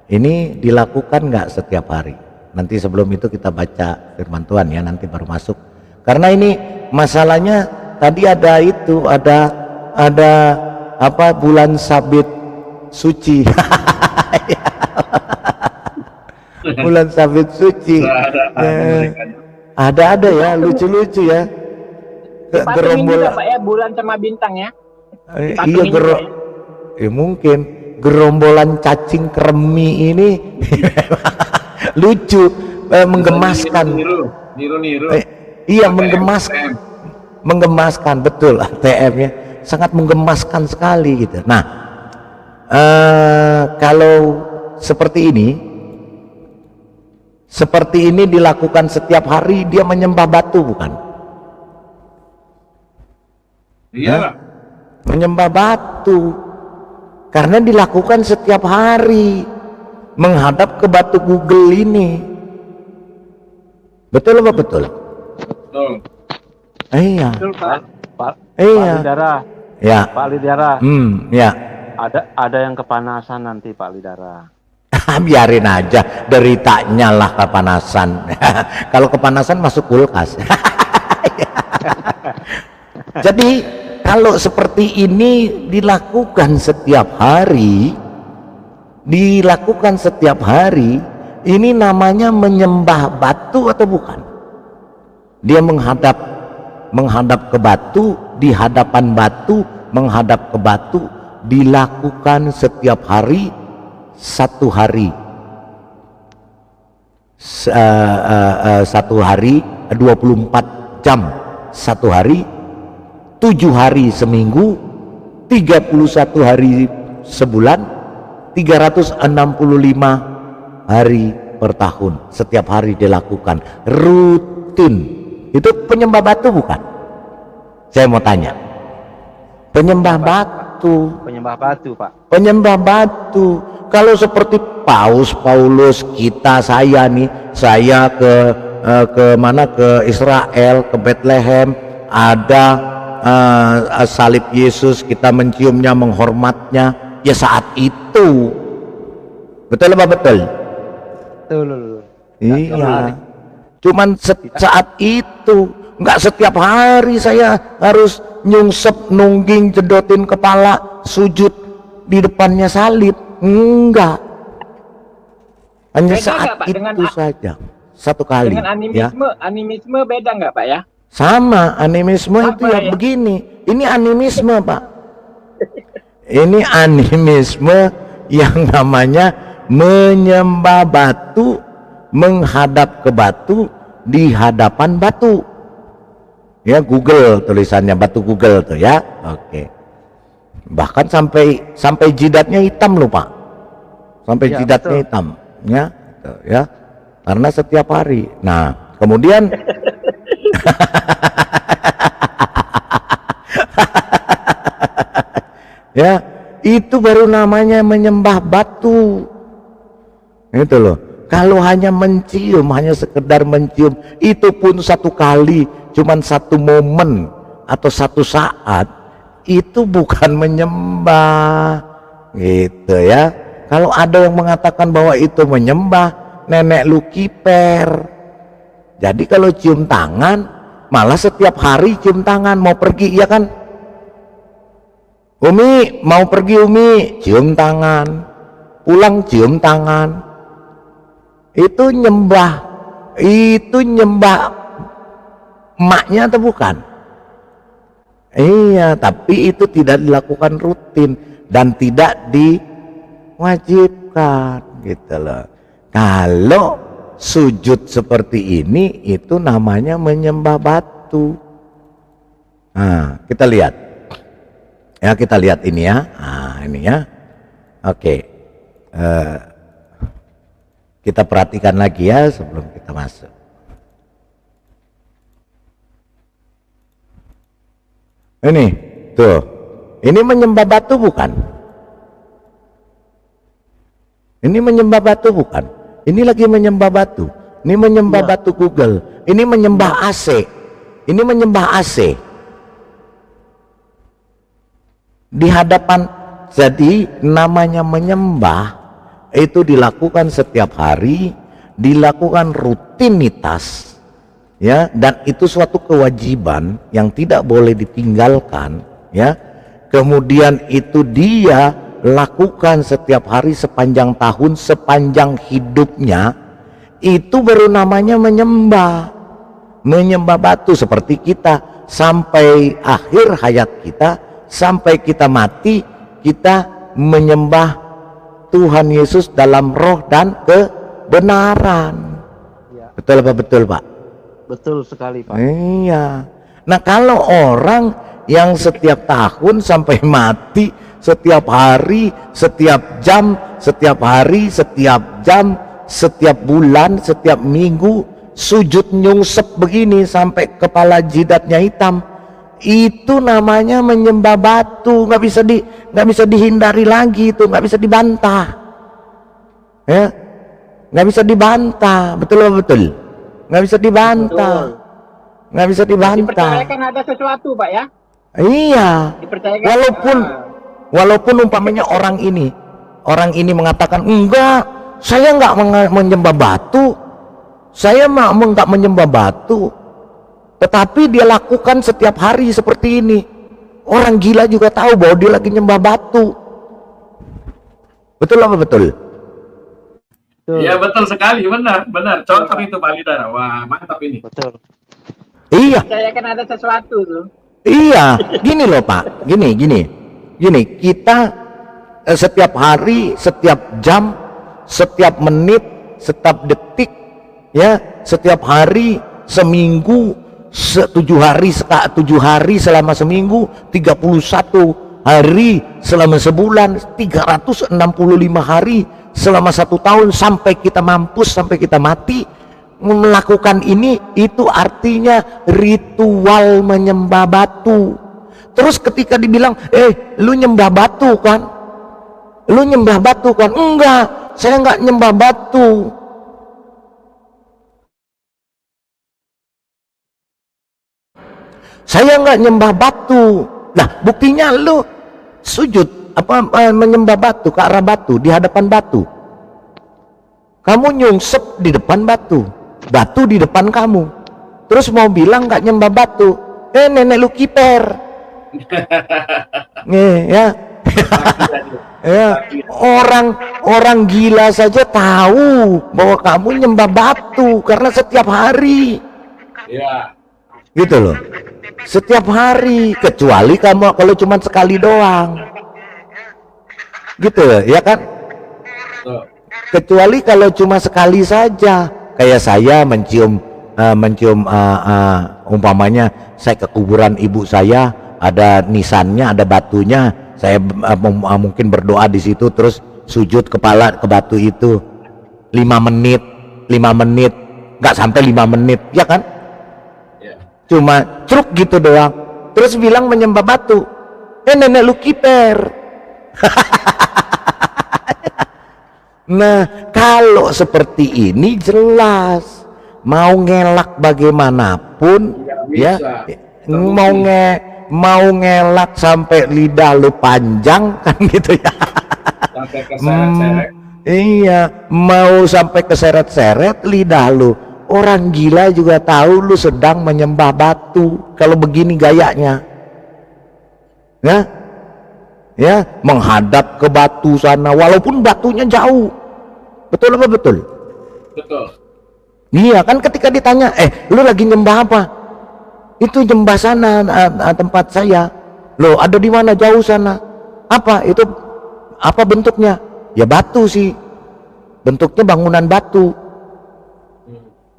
Ini dilakukan nggak setiap hari? Nanti sebelum itu kita baca firman Tuhan ya, nanti baru masuk. Karena ini masalahnya tadi ada bulan sabit suci. Bulan sabit suci. Ada ya, lucu-lucu ya. Gerombolan Pak ya, bulan sama bintang ya. Iya, mungkin gerombolan cacing kremi ini lucu, menggemaskan. Niru. Iya, ATM. menggemaskan, betul, ATM-nya sangat menggemaskan sekali gitu. Nah, kalau seperti ini dilakukan setiap hari, dia menyembah batu bukan? Iya. Menyembah batu karena dilakukan setiap hari menghadap ke batu Google ini. Betul apa betul? Betul. Iya. Betul, Pak. Pak Iya. Lidara. Ya. Pak Lidara. Ya. Ada yang kepanasan nanti, Pak Lidara. Biarin aja, deritanya lah kepanasan. Kalau kepanasan masuk kulkas. Jadi kalau seperti ini dilakukan setiap hari, ini namanya menyembah batu atau bukan? Dia menghadap ke batu, di hadapan batu, menghadap ke batu, dilakukan setiap hari, satu hari 24 jam satu hari, 7 hari seminggu, 31 hari sebulan, 365 hari per tahun, setiap hari dilakukan rutin. Itu penyembah batu bukan? Saya mau tanya. Penyembah batu. Penyembah batu, Pak. Penyembah batu. Kalau seperti Paulus, saya ke mana, ke Israel, ke Bethlehem, ada salib Yesus, kita menciumnya, menghormatnya, ya saat itu. Betul apa betul? Betul. Iya. Cuman saat itu, nggak setiap hari saya harus nyungsep, nungging, jedotin kepala, sujud di depannya salib. Enggak. Hanya Beda saat nggak, Pak, itu saja, satu kali. Dengan animisme beda nggak, Pak ya? Sama, animisme itu ya begini. Ini animisme, Pak. Ini animisme yang namanya menyembah batu, menghadap ke batu, di hadapan batu. Ya, Google tulisannya, batu Google tuh ya. Oke. Bahkan sampai jidatnya hitam loh, Pak. Sampai Ya, jidatnya betul. hitam, ya. Gitu, ya. Karena setiap hari. Nah, kemudian ya, itu baru namanya menyembah batu. Itu loh. Kalau hanya mencium, hanya sekedar mencium, itu pun satu kali, cuman satu momen atau satu saat, itu bukan menyembah, gitu ya. Kalau ada yang mengatakan bahwa itu menyembah, nenek lu kiper. Jadi kalau cium tangan, malah setiap hari cium tangan, mau pergi, ya kan? Umi, mau pergi Umi, cium tangan, pulang cium tangan. Itu nyembah emaknya atau bukan? Iya, tapi itu tidak dilakukan rutin dan tidak diwajibkan, gitu loh. Kalau sujud seperti ini, itu namanya menyembah batu. Nah, kita lihat ya, kita lihat ini ya. Nah, ini ya. Oke. Kita perhatikan lagi ya sebelum kita masuk. Ini tuh, ini menyembah batu bukan? Ini menyembah batu bukan? Ini lagi menyembah batu. Ini menyembah batu Google. Ini menyembah AC. Ini menyembah AC. Di hadapan, jadi namanya menyembah itu dilakukan setiap hari, dilakukan rutinitas, ya, dan itu suatu kewajiban yang tidak boleh ditinggalkan, ya. Kemudian itu dia lakukan setiap hari sepanjang tahun, sepanjang hidupnya, itu baru namanya menyembah. Menyembah batu seperti kita sampai akhir hayat kita, sampai kita mati, kita menyembah Tuhan Yesus dalam roh dan kebenaran. Ya. Betul apa betul, Pak? Betul sekali, Pak. Iya. Nah, kalau orang yang setiap tahun sampai mati, setiap hari, setiap jam, setiap hari, setiap jam, setiap bulan, setiap minggu sujud nyungsep begini sampai kepala jidatnya hitam, itu namanya menyembah batu. Nggak bisa dihindari lagi, itu nggak bisa dibantah, ya, nggak bisa dibantah. Betul apa betul? Nggak bisa dibantah, nggak bisa dibantah. Dipercayakan ada sesuatu, Pak, ya? Iya. Dipercayakan. Walaupun umpamanya orang ini mengatakan enggak, saya nggak menyembah batu, saya nggak menyembah batu, tetapi dia lakukan setiap hari seperti ini. Orang gila juga tahu bahwa dia lagi nyembah batu. Betul apa betul? Iya betul sekali, benar. Contoh itu Pak Lidara. Wah, mantap ini. Betul. Iya. Dipercayakan ada sesuatu tuh. Iya, gini loh Pak, gini, kita setiap hari, setiap jam, setiap menit, setiap detik, ya, setiap hari, seminggu, 7 hari selama seminggu, 31 hari selama sebulan, 365 hari selama 1 tahun, sampai kita mampus, sampai kita mati melakukan ini. Itu artinya ritual menyembah batu. Terus ketika dibilang lu nyembah batu kan, enggak, saya enggak nyembah batu. Saya enggak nyembah batu. Nah, buktinya lu sujud menyembah batu, ke arah batu, di hadapan batu. Kamu nyungsep di depan batu di depan kamu, terus mau bilang nggak nyembah batu, nenek lu kiper. Ya. Ya, orang gila saja tahu bahwa kamu nyembah batu karena setiap hari. Iya. Gitu loh. Setiap hari, kecuali kamu kalau cuma sekali doang. Gitu ya kan? Kecuali kalau cuma sekali saja, kayak saya mencium umpamanya saya ke kuburan ibu saya, ada nisannya, ada batunya, saya mungkin berdoa di situ, terus sujud kepala ke batu itu 5 menit, nggak sampai 5 menit, ya kan? Cuma truk gitu doang, terus bilang menyembah batu, nenek lu kiper. Nah, kalau seperti ini jelas mau ngelak bagaimanapun, ya, mau ngelak sampai lidah lu panjang kan gitu ya. Sampai keseret-seret. Iya, mau sampai keseret-seret lidah lu. Orang gila juga tahu lu sedang menyembah batu kalau begini gayanya. Ya, menghadap ke batu sana walaupun batunya jauh. Betul apa betul? Betul. Iya kan, ketika ditanya lu lagi nyembah apa, itu nyembah sana, tempat saya. Loh, ada di mana? Jauh sana. Apa itu? Apa bentuknya? Ya batu sih, bentuknya bangunan batu.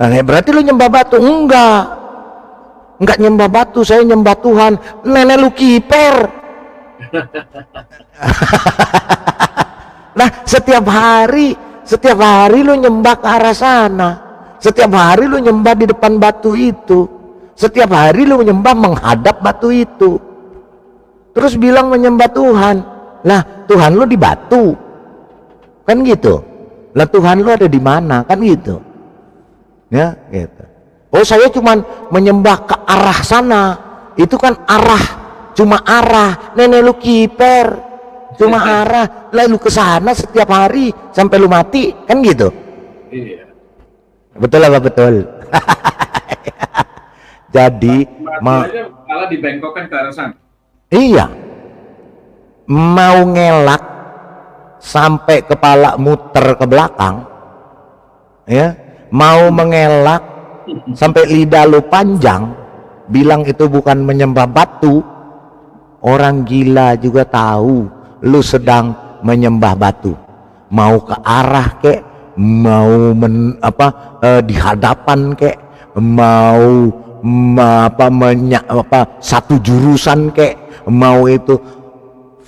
Nah, berarti lu nyembah batu? Enggak nyembah batu, saya nyembah Tuhan. Nenek lu kiper. Nah, setiap hari lu nyembah ke arah sana, setiap hari lu nyembah di depan batu itu, setiap hari lu nyembah menghadap batu itu, terus bilang menyembah Tuhan. Lah, Tuhan lu di batu kan gitu. Lah, Tuhan lu ada di mana kan gitu ya, gitu. Oh, saya cuman menyembah ke arah sana, itu kan cuma arah. Nenek lu kiper, cuma arah, lalu ke sana setiap hari sampai lu mati kan gitu. Iya. Betul apa betul? Jadi mati aja malah dibengkokkan ke arah sana. Iya, mau ngelak sampai kepala muter ke belakang, ya, mau mengelak sampai lidah lu panjang, bilang itu bukan menyembah batu. Orang gila juga tahu lu sedang menyembah batu. mau ke arah kek, mau di hadapan kek, mau satu jurusan kek, mau itu.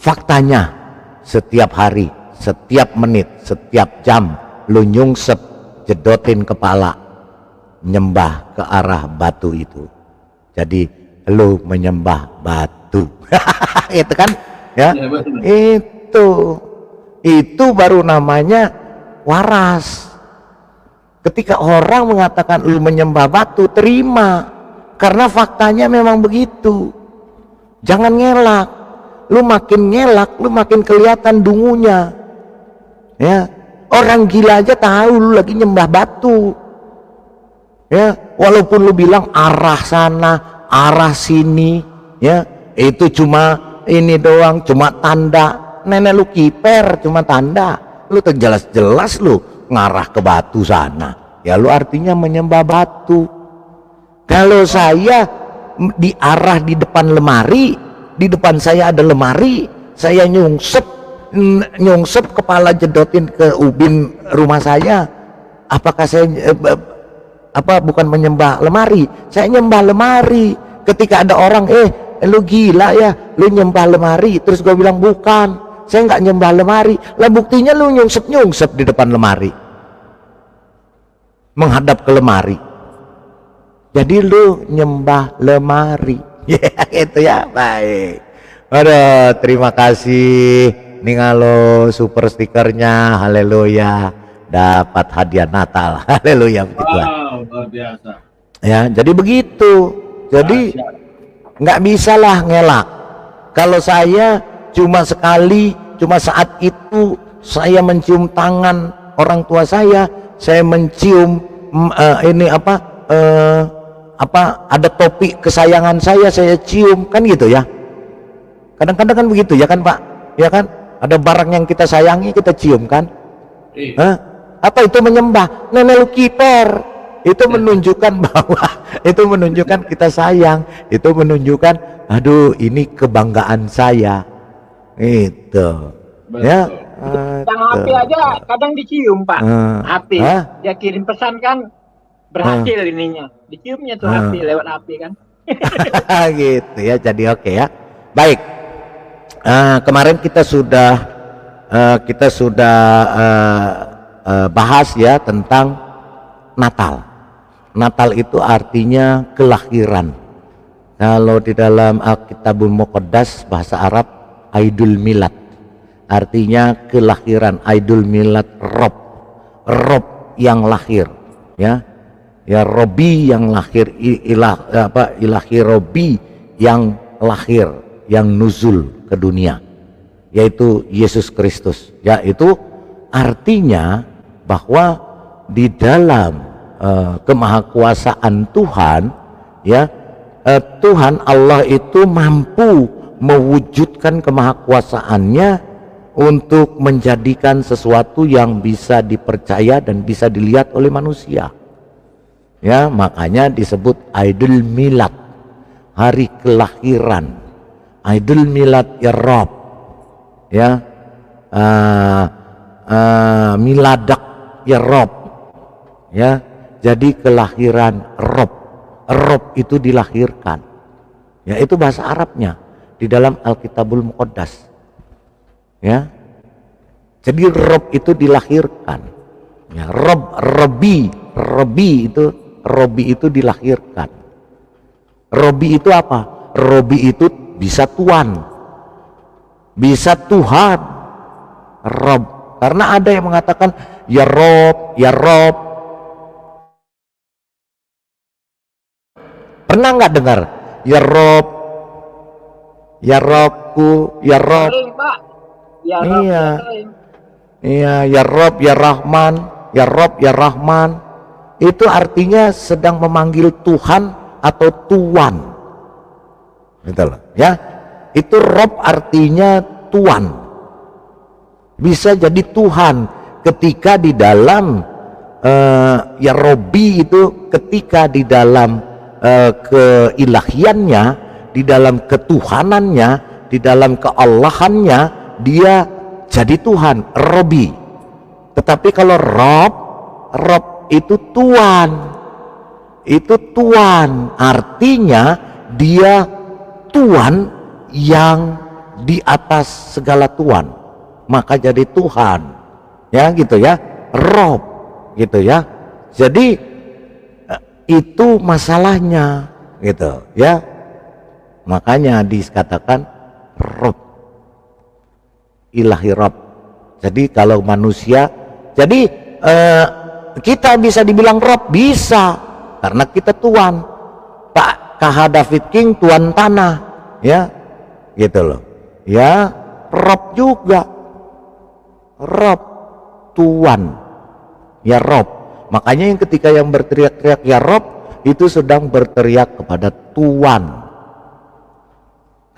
Faktanya setiap hari, setiap menit, setiap jam lu nyungsep, jedotin kepala, nyembah ke arah batu itu. Jadi lu menyembah batu. Itu kan ya, itu baru namanya waras. Ketika orang mengatakan lu menyembah batu, terima, karena faktanya memang begitu. Jangan ngelak. Lu makin ngelak, lu makin kelihatan dungunya. Ya, orang gila aja tahu lu lagi nyembah batu. Ya, walaupun lu bilang arah sana, arah sini, ya, itu cuma ini doang, cuma tanda. Nenek lu kiper, cuma tanda. Lu jelas-jelas lu ngarah ke batu sana. Ya lu artinya menyembah batu. Kalau saya diarah di depan lemari, di depan saya ada lemari, saya nyungsep kepala jedotin ke ubin rumah saya, apakah saya bukan menyembah lemari? Saya nyembah lemari. Ketika ada orang, lu gila ya, lu nyembah lemari, terus gue bilang bukan, saya nggak nyembah lemari. Lah buktinya lu nyungsep di depan lemari, menghadap ke lemari. Jadi lu nyembah lemari. Itu ya, baik. Aduh, terima kasih nih kalau super stikernya, haleluya, dapat hadiah Natal. Haleluya, begitu. Wow, luar biasa. Ya, jadi begitu. Jadi nggak bisalah ngelak. Kalau saya cuma sekali, cuma saat itu saya mencium tangan orang tua saya mencium ada topi kesayangan saya cium, kan gitu ya. Kadang-kadang kan begitu ya kan Pak, ya kan, ada barang yang kita sayangi kita cium kan. Apa itu menyembah? Nenek lu kiper. Itu menunjukkan bahwa itu menunjukkan kita sayang, itu menunjukkan aduh ini kebanggaan saya itu. Betul. Ya, Yang api aja kadang dicium Pak. Api dia kirim pesan kan, berhasil ininya, diciumnya tuh api, lewat api kan. gitu ya. Jadi oke ya, baik. Kemarin kita sudah bahas ya tentang Natal. Natal itu artinya kelahiran. Kalau di dalam Alkitabul Muqaddas bahasa Arab, Aidul Milad, artinya kelahiran. Aidul Milad, Rob yang lahir, ya Robi yang lahir, ilahi Robi yang lahir, yang nuzul ke dunia, yaitu Yesus Kristus. Ya, itu artinya bahwa di dalam kemahakuasaan Tuhan, ya, Tuhan Allah itu mampu mewujudkan kemahakuasaannya untuk menjadikan sesuatu yang bisa dipercaya dan bisa dilihat oleh manusia. Ya, makanya disebut Aidul Milad, hari kelahiran. Aidul Milad ya Rob, ya, Miladak ya Rob, ya. Jadi kelahiran Rob itu dilahirkan. Ya, itu bahasa Arabnya di dalam Alkitabul Muqaddas. Ya. Jadi Rob itu dilahirkan. Ya, Robi itu dilahirkan. Robi itu apa? Robi itu bisa Tuhan, bisa Tuhan. Rob, karena ada yang mengatakan ya Rob, ya Rob. Pernah nggak dengar ya Rob, ya Robku, ya Rob? Sering, Pak. Ya Rob, Iya. sering. Iya, ya Rob, ya Rahman, ya Rob, ya Rahman. Itu artinya sedang memanggil Tuhan atau Tuan. Gitu loh, ya. Itu Rob artinya Tuan. Bisa jadi Tuhan ketika di dalam ya Robi itu ketika di dalam keilahiannya, di dalam ketuhanannya, di dalam keallahannya, dia jadi Tuhan. Robi, Tetapi kalau Rob itu Tuan. Itu Tuan, artinya dia Tuan yang di atas segala Tuan. Maka jadi Tuhan. Ya gitu ya. Rob gitu ya. Jadi itu masalahnya gitu ya. Makanya dikatakan Rob, ilahi Rob. Jadi kalau manusia, jadi kita bisa dibilang Rob, bisa, karena kita Tuan. Pak KH David King Tuan tanah, ya gitu loh ya. Rob juga, Rob Tuan ya, Rob. Makanya yang ketika yang berteriak-teriak ya Rob, itu sedang berteriak kepada Tuan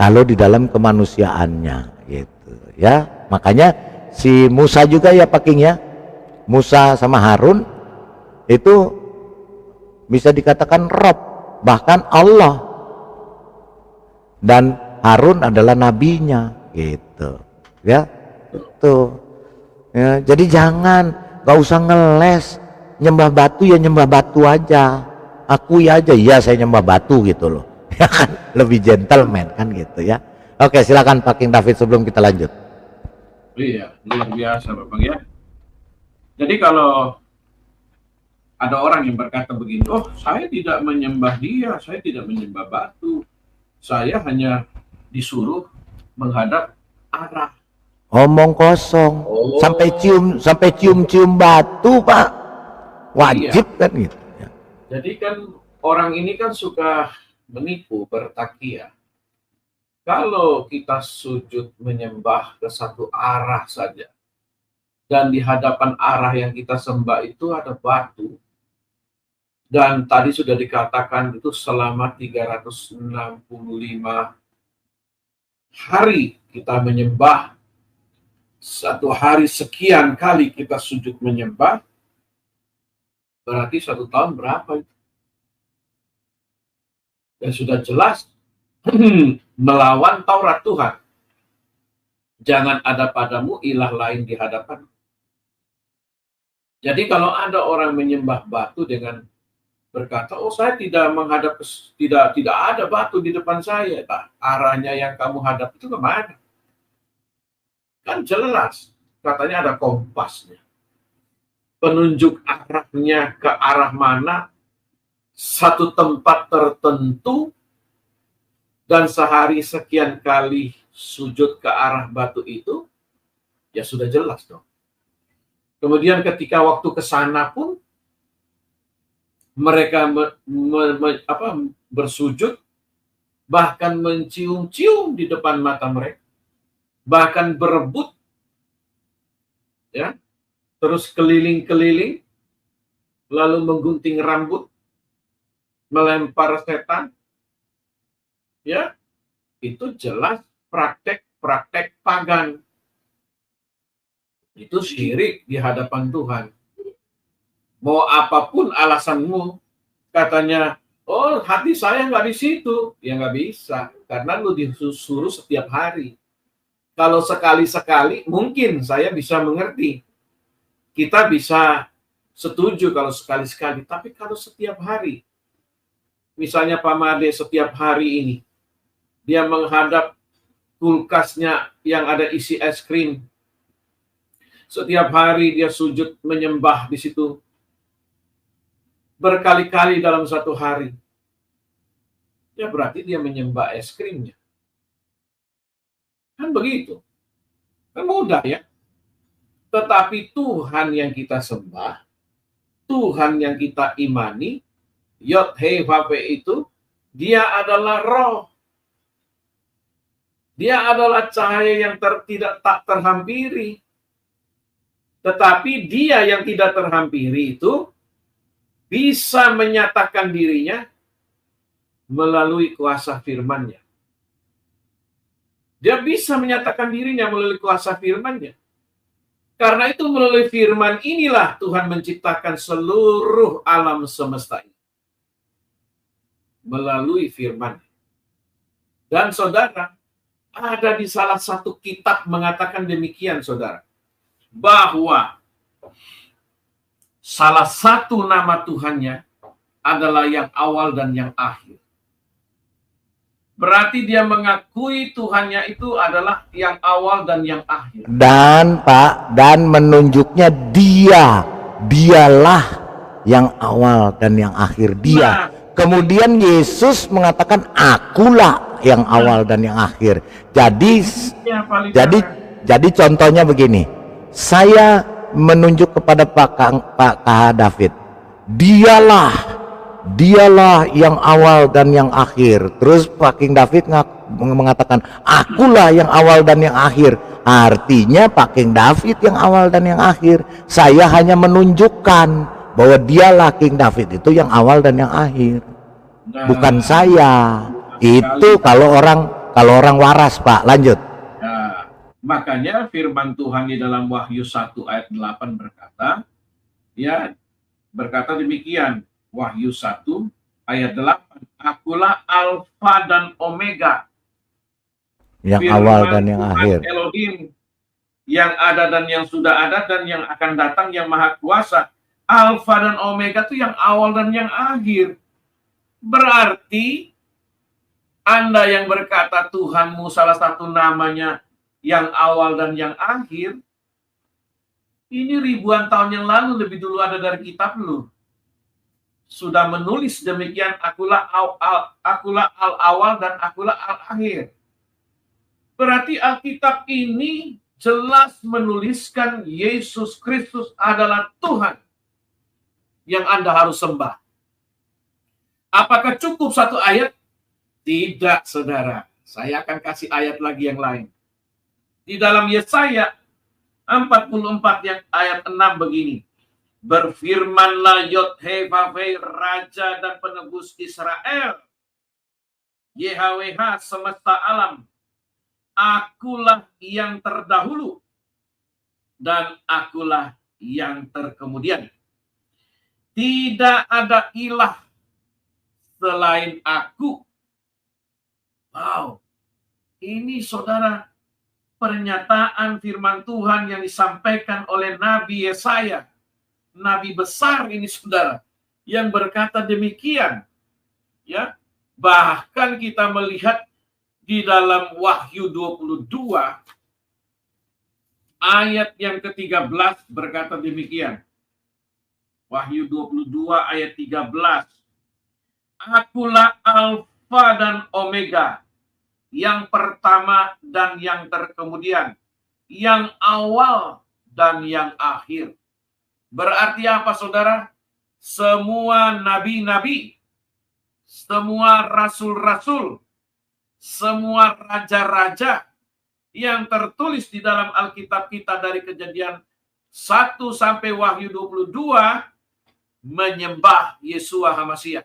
kalau di dalam kemanusiaannya gitu ya. Makanya si Musa juga ya Pak King ya, Musa sama Harun itu bisa dikatakan Rob, bahkan Allah, dan Harun adalah nabinya gitu ya. Tuh ya, jadi jangan, gak usah ngeles. Nyembah batu ya nyembah batu aja, akui aja ya saya nyembah batu gitu loh ya kan, lebih gentleman kan gitu ya. Oke, silakan Pak King David sebelum kita lanjut. Iya, luar biasa Bapak ya. Jadi kalau ada orang yang berkata begini, oh saya tidak menyembah dia, saya tidak menyembah batu, saya hanya disuruh menghadap arah. Omong kosong. Sampai cium batu Pak, wajib iya. Kan gitu ya. Jadi kan orang ini kan suka menipu, bertakia. Kalau kita sujud menyembah ke satu arah saja, dan di hadapan arah yang kita sembah itu ada batu, dan tadi sudah dikatakan itu selama 365 hari kita menyembah, satu hari sekian kali kita sujud menyembah, berarti 1 tahun berapa itu? Dan sudah jelas melawan Taurat Tuhan. Jangan ada padamu ilah lain di hadapan. Jadi kalau ada orang menyembah batu dengan berkata, oh saya tidak menghadap, tidak ada batu di depan saya, arahnya yang kamu hadap itu kemana? Kan jelas, katanya ada kompasnya. Penunjuk arahnya ke arah mana, satu tempat tertentu, dan sehari sekian kali sujud ke arah batu itu, ya sudah jelas dong. Kemudian ketika waktu ke sana pun, mereka bersujud, bahkan mencium-cium di depan mata mereka, bahkan berebut, ya, terus keliling-keliling, lalu menggunting rambut, melempar setan, ya, itu jelas praktek-praktek pagan. Itu syirik di hadapan Tuhan. Mau apapun alasanmu, katanya, oh hati saya nggak di situ, ya nggak bisa, karena lu disuruh setiap hari. Kalau sekali-sekali, mungkin saya bisa mengerti. Kita bisa setuju kalau sekali-sekali, tapi kalau setiap hari, misalnya Pak Made setiap hari ini, dia menghadap kulkasnya yang ada isi es krim. Setiap hari dia sujud menyembah di situ. Berkali-kali dalam satu hari. Ya berarti dia menyembah es krimnya. Kan begitu. Kan mudah ya. Tetapi Tuhan yang kita sembah, Tuhan yang kita imani, Yod He Vav He itu, dia adalah roh. Dia adalah cahaya yang tak terhampiri. Tetapi dia yang tidak terhampiri itu bisa menyatakan dirinya melalui kuasa firman-Nya. Dia bisa menyatakan dirinya melalui kuasa firman-Nya. Karena itu melalui firman inilah Tuhan menciptakan seluruh alam semesta ini. Melalui firman. Dan saudara, ada di salah satu kitab mengatakan demikian, saudara. Bahwa salah satu nama Tuhannya adalah yang awal dan yang akhir. Berarti dia mengakui Tuhannya itu adalah yang awal dan yang akhir. Dan Pak, dan menunjuknya dialah yang awal dan yang akhir, dia. Kemudian Yesus mengatakan akulah yang awal dan yang akhir. Jadi contohnya begini. Saya menunjuk kepada Pak KH David. Dialah yang awal dan yang akhir. Terus Pak King David mengatakan akulah yang awal dan yang akhir. Artinya Pak King David yang awal dan yang akhir. Saya hanya menunjukkan bahwa dialah King David itu yang awal dan yang akhir, bukan saya. Itu kalau orang waras, Pak. Lanjut. Nah, makanya firman Tuhan di dalam Wahyu 1 ayat 8 berkata demikian. Wahyu 1 ayat 8, akulah Alfa dan Omega, yang firman awal dan yang Tuhan akhir, Elohim, yang ada dan yang sudah ada dan yang akan datang, yang maha kuasa. Alfa dan Omega itu yang awal dan yang akhir. Berarti Anda yang berkata Tuhanmu salah satu namanya yang awal dan yang akhir, ini ribuan tahun yang lalu, lebih dulu ada dari kitab lu. Sudah menulis demikian, akulah al-awal dan akulah al-akhir. Berarti Alkitab ini jelas menuliskan Yesus Kristus adalah Tuhan yang Anda harus sembah. Apakah cukup satu ayat? Tidak, saudara. Saya akan kasih ayat lagi yang lain. Di dalam Yesaya 44 yang ayat 6 begini. Berfirmanlah Yod-Heh-Vaveh, Raja dan Penebus Israel, YHWH semesta alam, akulah yang terdahulu dan akulah yang terkemudian. Tidak ada ilah selain aku. Wow, ini saudara pernyataan firman Tuhan yang disampaikan oleh Nabi Yesaya. Nabi besar ini saudara, yang berkata demikian. Ya, bahkan kita melihat di dalam Wahyu 22 ayat yang ke-13 berkata demikian. Wahyu 22 ayat 13. Akulah Alfa dan Omega, yang pertama dan yang terkemudian, yang awal dan yang akhir. Berarti apa, saudara? Semua nabi-nabi, semua rasul-rasul, semua raja-raja yang tertulis di dalam Alkitab kita dari Kejadian 1 sampai Wahyu 22 menyembah Yeshua HaMashiach.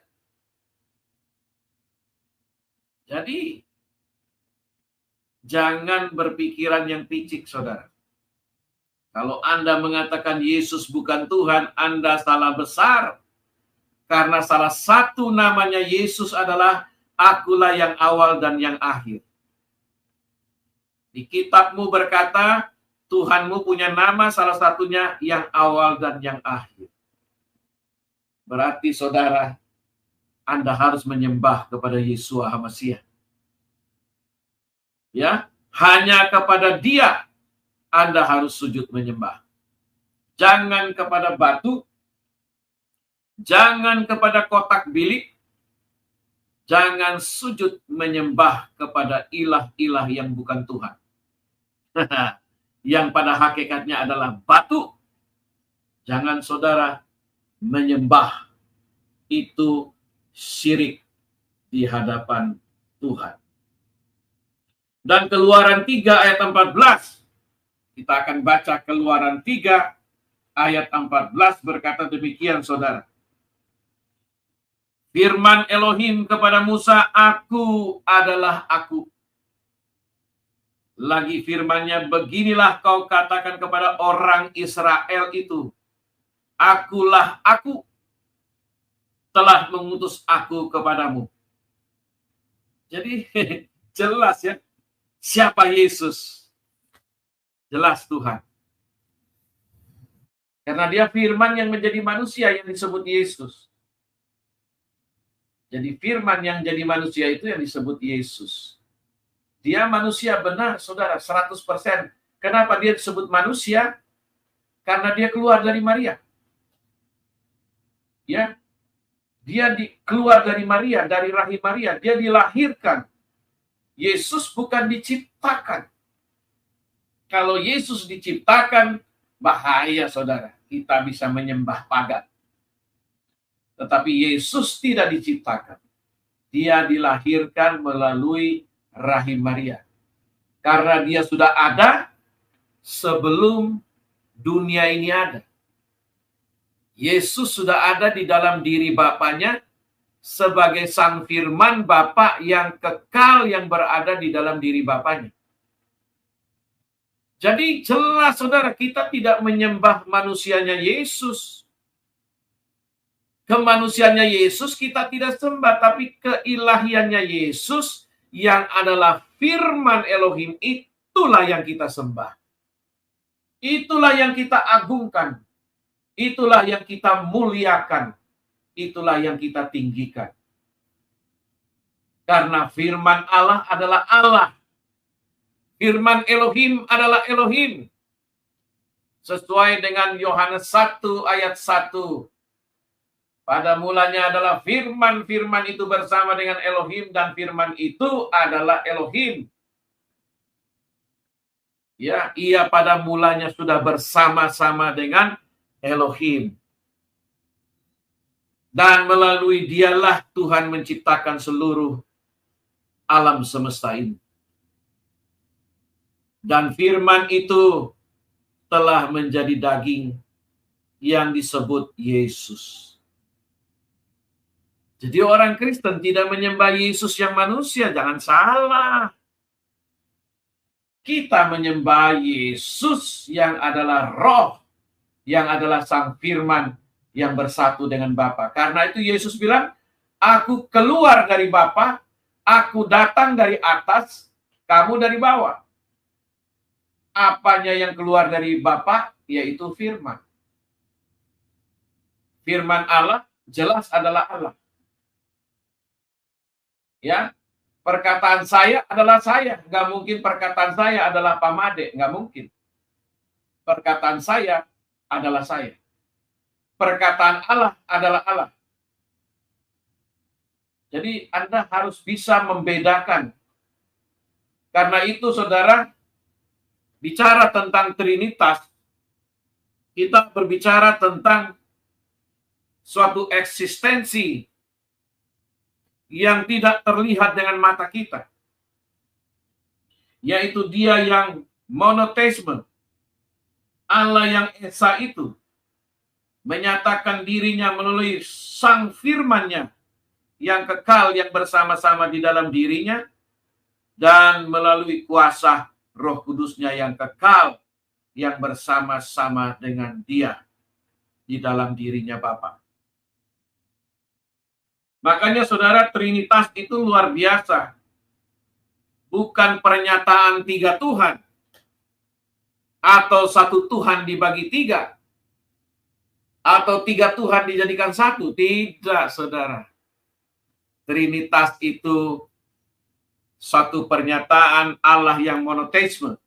Jadi jangan berpikiran yang picik, saudara. Kalau Anda mengatakan Yesus bukan Tuhan, Anda salah besar. Karena salah satu namanya Yesus adalah akulah yang awal dan yang akhir. Di kitabmu berkata, Tuhanmu punya nama salah satunya yang awal dan yang akhir. Berarti saudara, Anda harus menyembah kepada Yeshua HaMashiach. Ya, hanya kepada Dia Anda harus sujud menyembah. Jangan kepada batu, jangan kepada kotak bilik, jangan sujud menyembah kepada ilah-ilah yang bukan Tuhan. Yang pada hakikatnya adalah batu. Jangan saudara menyembah, itu syirik di hadapan Tuhan. Dan Keluaran 3 ayat 14. Kita akan baca Keluaran 3 ayat 14 berkata demikian, saudara. Firman Elohim kepada Musa, aku adalah aku. Lagi firmannya, beginilah kau katakan kepada orang Israel itu, akulah aku, telah mengutus aku kepadamu. Jadi jelas ya, siapa Yesus? Jelas Tuhan. Karena dia firman yang menjadi manusia yang disebut Yesus. Jadi firman yang jadi manusia itu yang disebut Yesus. Dia manusia benar, saudara, 100%. Kenapa dia disebut manusia? Karena dia keluar dari Maria. Ya, dia keluar dari Maria, dari rahim Maria. Dia dilahirkan. Yesus bukan diciptakan. Kalau Yesus diciptakan, bahaya, saudara. Kita bisa menyembah pagan. Tetapi Yesus tidak diciptakan. Dia dilahirkan melalui rahim Maria. Karena dia sudah ada sebelum dunia ini ada. Yesus sudah ada di dalam diri Bapaknya sebagai Sang Firman Bapa yang kekal yang berada di dalam diri Bapaknya. Jadi jelas, saudara, kita tidak menyembah manusianya Yesus. Kemanusiaannya Yesus kita tidak sembah, tapi keilahiannya Yesus yang adalah firman Elohim, itulah yang kita sembah. Itulah yang kita agungkan. Itulah yang kita muliakan. Itulah yang kita tinggikan. Karena firman Allah adalah Allah. Firman Elohim adalah Elohim. Sesuai dengan Yohanes 1 ayat 1. Pada mulanya adalah firman, firman itu bersama dengan Elohim, dan firman itu adalah Elohim. Ya, ia pada mulanya sudah bersama-sama dengan Elohim. Dan melalui dialah Tuhan menciptakan seluruh alam semesta ini. Dan firman itu telah menjadi daging yang disebut Yesus. Jadi orang Kristen tidak menyembah Yesus yang manusia, jangan salah. Kita menyembah Yesus yang adalah roh, yang adalah Sang Firman yang bersatu dengan Bapa. Karena itu Yesus bilang, aku keluar dari Bapa, aku datang dari atas, kamu dari bawah. Apanya yang keluar dari Bapa? Yaitu firman. Firman Allah jelas adalah Allah. Ya, perkataan saya adalah saya. Nggak mungkin perkataan saya adalah Pak Made. Nggak mungkin. Perkataan saya adalah saya. Perkataan Allah adalah Allah. Jadi Anda harus bisa membedakan. Karena itu, saudara, bicara tentang Trinitas, kita berbicara tentang suatu eksistensi yang tidak terlihat dengan mata kita. Yaitu dia yang monoteisme. Allah yang esa itu menyatakan dirinya melalui Sang Firman-Nya yang kekal, yang bersama-sama di dalam dirinya, dan melalui kuasa Roh Kudus-Nya yang kekal, yang bersama-sama dengan dia di dalam dirinya Bapa. Makanya, saudara, Trinitas itu luar biasa. Bukan pernyataan 3 Tuhan, atau 1 Tuhan dibagi 3, atau 3 Tuhan dijadikan 1. Tidak, saudara. Trinitas itu satu pernyataan Allah yang monoteisme.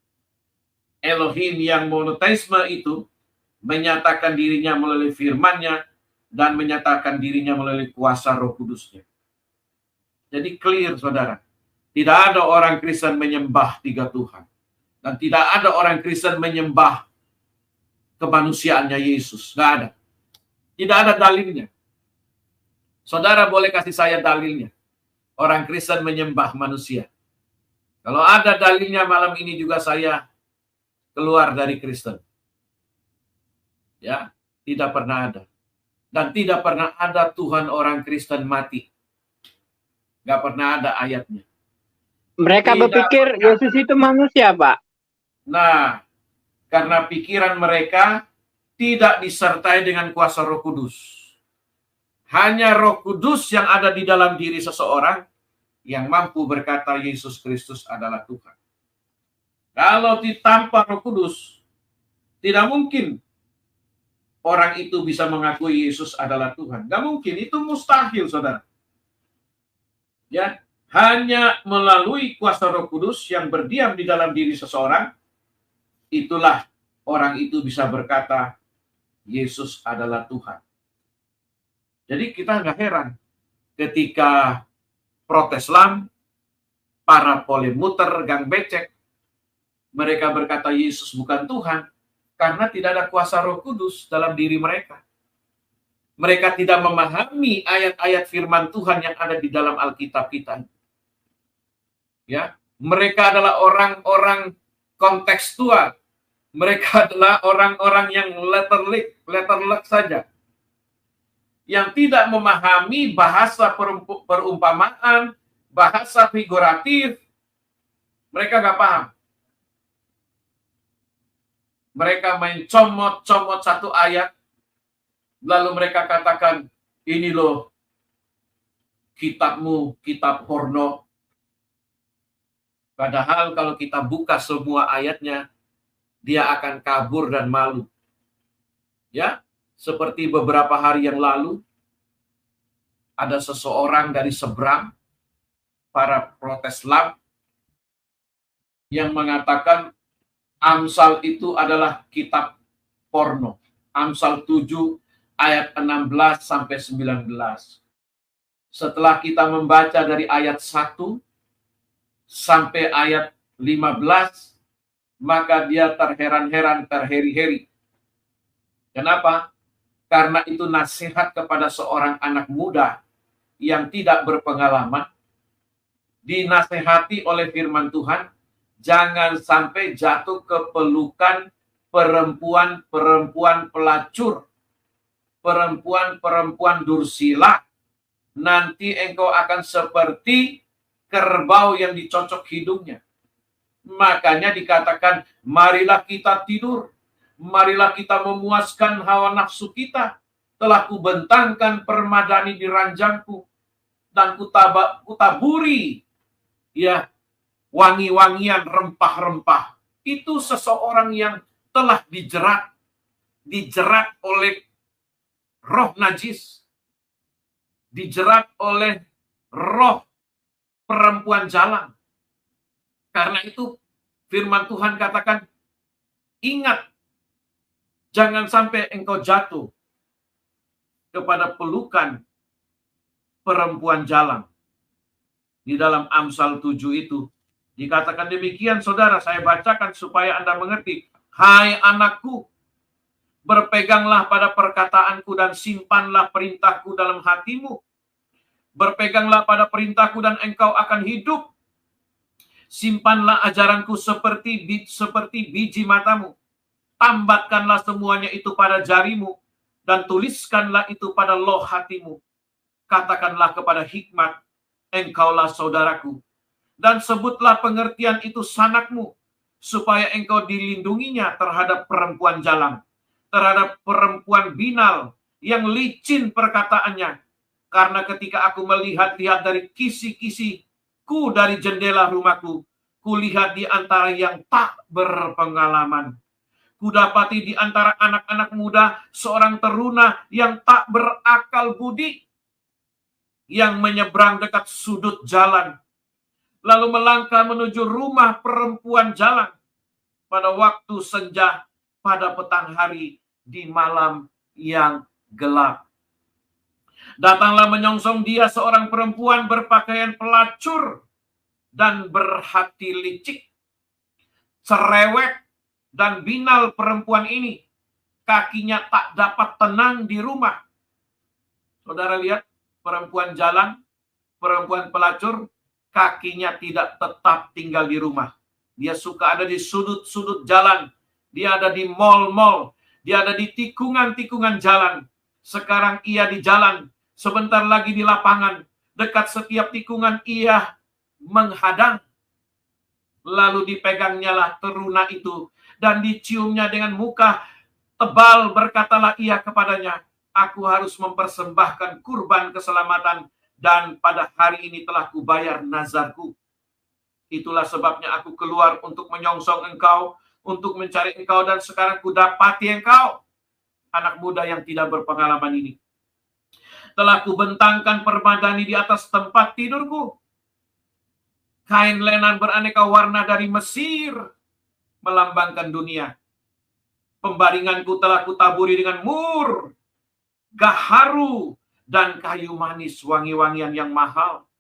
Elohim yang monoteisme itu menyatakan dirinya melalui firman-Nya dan menyatakan dirinya melalui kuasa Roh Kudus-Nya. Jadi clear, saudara. Tidak ada orang Kristen menyembah 3 Tuhan. Dan tidak ada orang Kristen menyembah kemanusiaannya Yesus. Tidak ada. Tidak ada dalilnya. Saudara boleh kasih saya dalilnya. Orang Kristen menyembah manusia. Kalau ada dalilnya, malam ini juga saya keluar dari Kristen. Ya, tidak pernah ada. Dan tidak pernah ada Tuhan orang Kristen mati. Gak pernah ada ayatnya. Mereka tidak berpikir pernah. Yesus itu manusia, Pak. Nah, karena pikiran mereka tidak disertai dengan kuasa Roh Kudus. Hanya Roh Kudus yang ada di dalam diri seseorang yang mampu berkata Yesus Kristus adalah Tuhan. Kalau tanpa Roh Kudus, tidak mungkin orang itu bisa mengakui Yesus adalah Tuhan. Nggak mungkin, itu mustahil, saudara. Ya, hanya melalui kuasa Roh Kudus yang berdiam di dalam diri seseorang, itulah orang itu bisa berkata, Yesus adalah Tuhan. Jadi kita nggak heran ketika Protestan, para polemuter, gang becek, mereka berkata Yesus bukan Tuhan, karena tidak ada kuasa Roh Kudus dalam diri mereka. Mereka tidak memahami ayat-ayat firman Tuhan yang ada di dalam Alkitab kita. Ya, mereka adalah orang-orang kontekstual. Mereka adalah orang-orang yang letterlek saja. Yang tidak memahami bahasa perumpamaan, bahasa figuratif. Mereka nggak paham. Mereka main comot-comot satu ayat, lalu mereka katakan, ini loh kitabmu, kitab porno. Padahal kalau kita buka semua ayatnya, dia akan kabur dan malu. Ya, seperti beberapa hari yang lalu, ada seseorang dari seberang, para Protestan, yang mengatakan Amsal itu adalah kitab porno. Amsal 7 ayat 16 sampai 19. Setelah kita membaca dari ayat 1 sampai ayat 15, maka dia terheran-heran, terheri-heri. Kenapa? Karena itu nasihat kepada seorang anak muda yang tidak berpengalaman, dinasehati oleh firman Tuhan, jangan sampai jatuh ke pelukan perempuan-perempuan pelacur, perempuan-perempuan dursila. Nanti engkau akan seperti kerbau yang dicocok hidungnya. Makanya dikatakan, marilah kita tidur, marilah kita memuaskan hawa nafsu kita. Telah kubentangkan permadani di ranjangku, dan kutaburi ya wangi-wangian rempah-rempah. Itu seseorang yang telah dijerat oleh roh najis, dijerat oleh roh perempuan jalan. Karena itu firman Tuhan katakan, ingat, jangan sampai engkau jatuh kepada pelukan perempuan jalan. Di dalam Amsal 7 itu dikatakan demikian, saudara, saya bacakan supaya Anda mengerti. Hai anakku, berpeganglah pada perkataanku dan simpanlah perintahku dalam hatimu. Berpeganglah pada perintahku dan engkau akan hidup. Simpanlah ajaranku seperti biji matamu. Tambatkanlah semuanya itu pada jarimu, dan tuliskanlah itu pada loh hatimu. Katakanlah kepada hikmat, engkaulah saudaraku. Dan sebutlah pengertian itu sanakmu, supaya engkau dilindunginya terhadap perempuan jalang, terhadap perempuan binal yang licin perkataannya. Karena ketika aku melihat-lihat dari kisi-kisiku dari jendela rumahku, kulihat di antara yang tak berpengalaman. Kudapati di antara anak-anak muda seorang teruna yang tak berakal budi, yang menyeberang dekat sudut jalan, lalu melangkah menuju rumah perempuan jalan pada waktu senja, pada petang hari, di malam yang gelap. Datanglah menyongsong dia seorang perempuan berpakaian pelacur dan berhati licik. Cerewet dan binal perempuan ini, kakinya tak dapat tenang di rumah. Saudara lihat, perempuan jalan, perempuan pelacur, kakinya tidak tetap tinggal di rumah. Dia suka ada di sudut-sudut jalan, dia ada di mal-mal, dia ada di tikungan-tikungan jalan. Sekarang ia di jalan, sebentar lagi di lapangan, dekat setiap tikungan ia menghadang. Lalu dipegangnya lah teruna itu, dan diciumnya dengan muka tebal. Berkatalah ia kepadanya, aku harus mempersembahkan kurban keselamatan, dan pada hari ini telah kubayar nazarku. Itulah sebabnya aku keluar untuk menyongsong engkau, untuk mencari engkau, dan sekarang kudapati engkau. anak muda yang tidak berpengalaman ini. Telah kubentangkan permadani di atas tempat tidurku. Kain lenan beraneka warna dari Mesir melambangkan dunia. Pembaringanku telah kutaburi dengan mur, gaharu, dan kayu manis wangi-wangian yang mahal.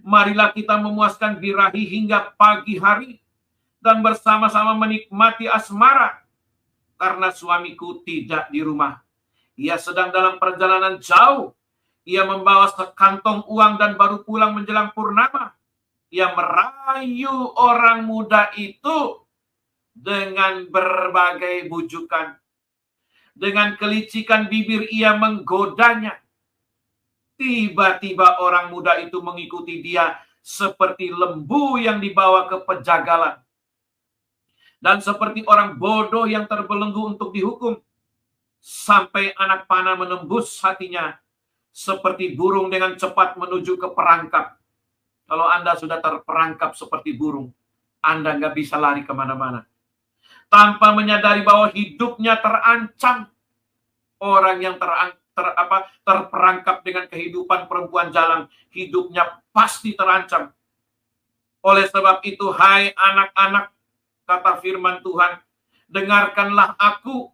Marilah kita memuaskan birahi hingga pagi hari dan bersama-sama menikmati asmara karena suamiku tidak di rumah. Ia sedang dalam perjalanan jauh. Ia membawa sekantong uang dan baru pulang menjelang purnama. Ia merayu orang muda itu dengan berbagai bujukan. Dengan kelicikan bibir ia menggodanya. Tiba-tiba orang muda itu mengikuti dia seperti lembu yang dibawa ke pejagalan. Dan seperti orang bodoh yang terbelenggu untuk dihukum. Sampai anak panah menembus hatinya. Seperti burung dengan cepat menuju ke perangkap. Kalau Anda sudah terperangkap seperti burung, Anda nggak bisa lari kemana-mana. Tanpa menyadari bahwa hidupnya terancam. Orang yang terperangkap dengan kehidupan perempuan jalang, hidupnya pasti terancam. Oleh sebab itu, hai anak-anak, kata firman Tuhan, dengarkanlah aku,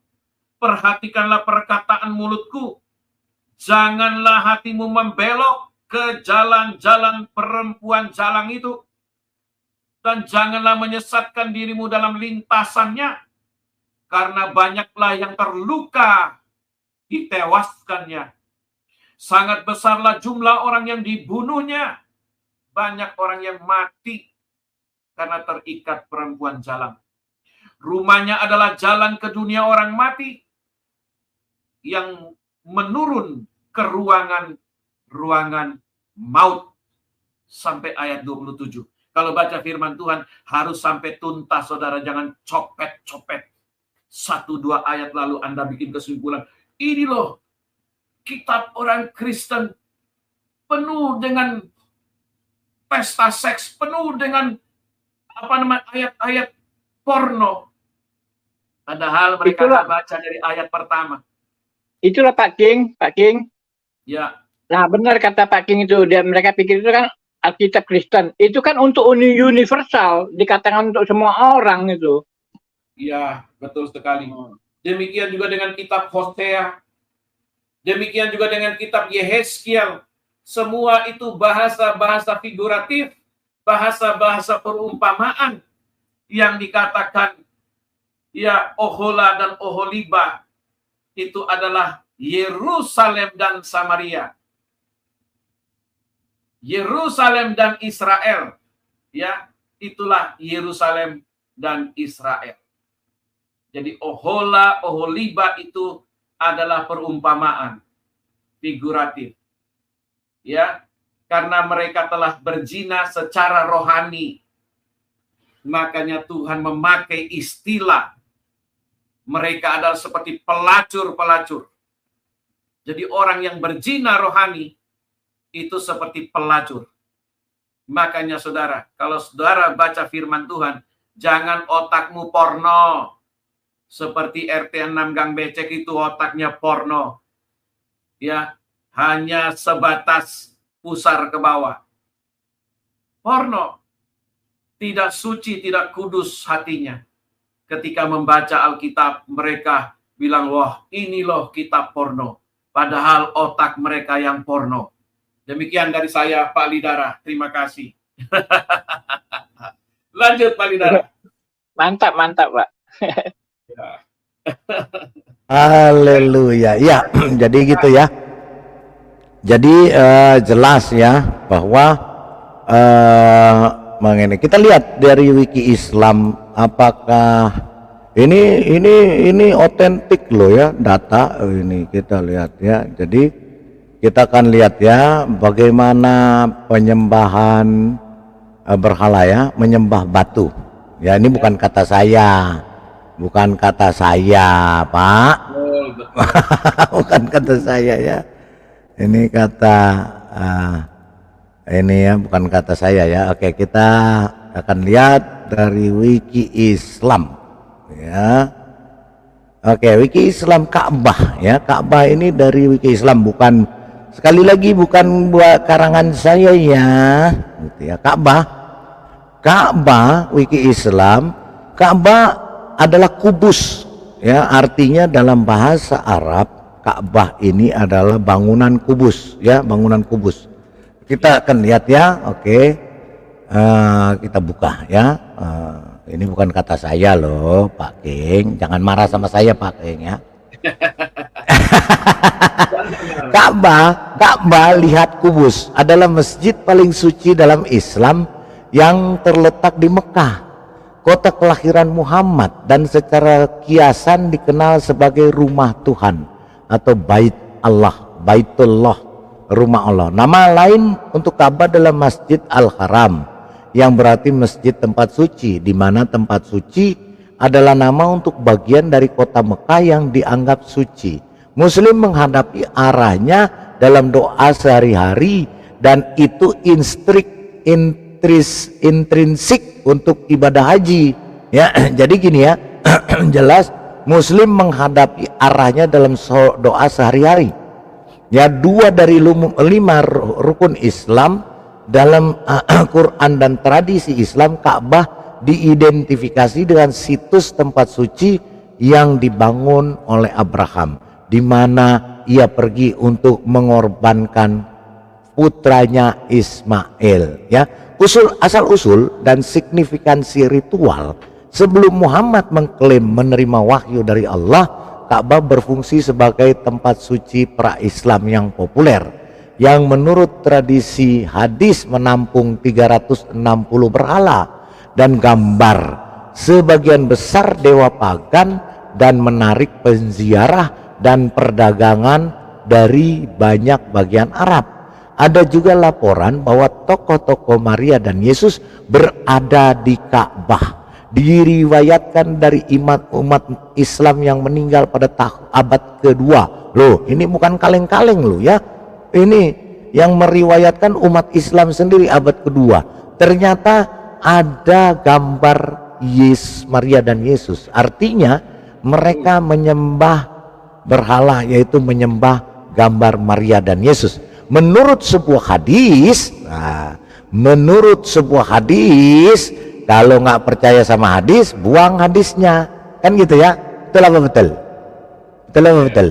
perhatikanlah perkataan mulutku, janganlah hatimu membelok ke jalan-jalan perempuan jalang itu, dan janganlah menyesatkan dirimu dalam lintasannya, karena banyaklah yang terluka ditewaskannya. Sangat besarlah jumlah orang yang dibunuhnya. Banyak orang yang mati karena terikat perempuan jalang. Rumahnya adalah jalan ke dunia orang mati yang menurun ke ruangan maut. Sampai ayat 27. Kalau baca firman Tuhan harus sampai tuntas, saudara. Jangan copet-copet. 1-2 ayat lalu Anda bikin kesimpulan. Ini loh, kitab orang Kristen penuh dengan pesta seks, penuh dengan ayat-ayat porno. Padahal mereka baca dari ayat pertama. Itulah Pak King. Ya. Nah benar kata Pak King itu. Mereka pikir itu kan Alkitab Kristen. Itu kan untuk universal, dikatakan untuk semua orang itu. Iya, betul sekali. Demikian juga dengan kitab Hosea. Demikian juga dengan kitab Yehezkiel. Semua itu bahasa-bahasa figuratif, bahasa-bahasa perumpamaan yang dikatakan ya Ohola dan Oholiba itu adalah Yerusalem dan Samaria. Yerusalem dan Israel. Ya, itulah Yerusalem dan Israel. Jadi Ohola, Oholiba itu adalah perumpamaan figuratif. Ya, karena mereka telah berzina secara rohani. Makanya Tuhan memakai istilah mereka adalah seperti pelacur-pelacur. Jadi orang yang berzina rohani itu seperti pelacur. Makanya saudara, kalau saudara baca firman Tuhan, jangan otakmu porno. Seperti RT 6 Gang Becek itu otaknya porno. Ya, hanya sebatas pusar ke bawah. Porno. Tidak suci, tidak kudus hatinya. Ketika membaca Alkitab, mereka bilang, wah ini loh kitab porno. Padahal otak mereka yang porno. Demikian dari saya, Pak Lidara. Terima kasih. Lanjut, Pak Lidara. Mantap, Pak. Ya. Haleluya. Ya, jadi gitu ya. Jadi jelas ya bahwa mengenai kita lihat dari wiki Islam, apakah ini otentik loh ya data ini kita lihat ya. Jadi kita akan lihat ya bagaimana penyembahan berhala ya, menyembah batu. Ya ini bukan kata saya. Bukan kata saya, Pak. Bukan kata saya ya. Ini kata ini ya, bukan kata saya ya. Oke, kita akan lihat dari wiki Islam ya. Oke, Wiki Islam Ka'bah ya. Ka'bah ini dari Wiki Islam, bukan, sekali lagi bukan buat karangan saya ya. Gitu ya. Ka'bah Wiki Islam, Ka'bah adalah kubus ya, artinya dalam bahasa Arab Ka'bah ini adalah bangunan kubus ya, bangunan kubus. Kita akan lihat ya. Oke. Kita buka ya. Ini bukan kata saya loh Pak King, jangan marah sama saya Pak King ya. Ka'bah lihat kubus adalah masjid paling suci dalam Islam yang terletak di Mekah, kota kelahiran Muhammad, dan secara kiasan dikenal sebagai rumah Tuhan atau Bait Allah, Baitullah, rumah Allah. Nama lain untuk Ka'bah adalah Masjid Al-Haram, yang berarti masjid tempat suci, di mana tempat suci adalah nama untuk bagian dari kota Mekah yang dianggap suci. Muslim menghadapi arahnya dalam doa sehari-hari, dan itu intrinsik untuk ibadah haji ya. Jadi gini ya, jelas Muslim menghadapi arahnya dalam doa sehari-hari ya. 2 dari 5 rukun Islam dalam Quran dan tradisi Islam, Ka'bah diidentifikasi dengan situs tempat suci yang dibangun oleh Abraham, di mana ia pergi untuk mengorbankan putranya Ismail ya. Asal-usul dan signifikansi ritual sebelum Muhammad mengklaim menerima wahyu dari Allah, Ka'bah berfungsi sebagai tempat suci pra-Islam yang populer, yang menurut tradisi hadis menampung 360 berhala dan gambar sebagian besar dewa pagan, dan menarik penziarah dan perdagangan dari banyak bagian Arab. Ada juga laporan bahwa tokoh-tokoh Maria dan Yesus berada di Ka'bah. Diriwayatkan dari umat Islam yang meninggal pada abad kedua. Loh, ini bukan kaleng-kaleng loh ya. Ini yang meriwayatkan umat Islam sendiri abad kedua. Ternyata ada gambar Maria dan Yesus. Artinya mereka menyembah berhala, yaitu menyembah gambar Maria dan Yesus. Menurut sebuah hadis, kalau nggak percaya sama hadis, buang hadisnya, kan gitu ya. Betul apa betul? Betul apa betul?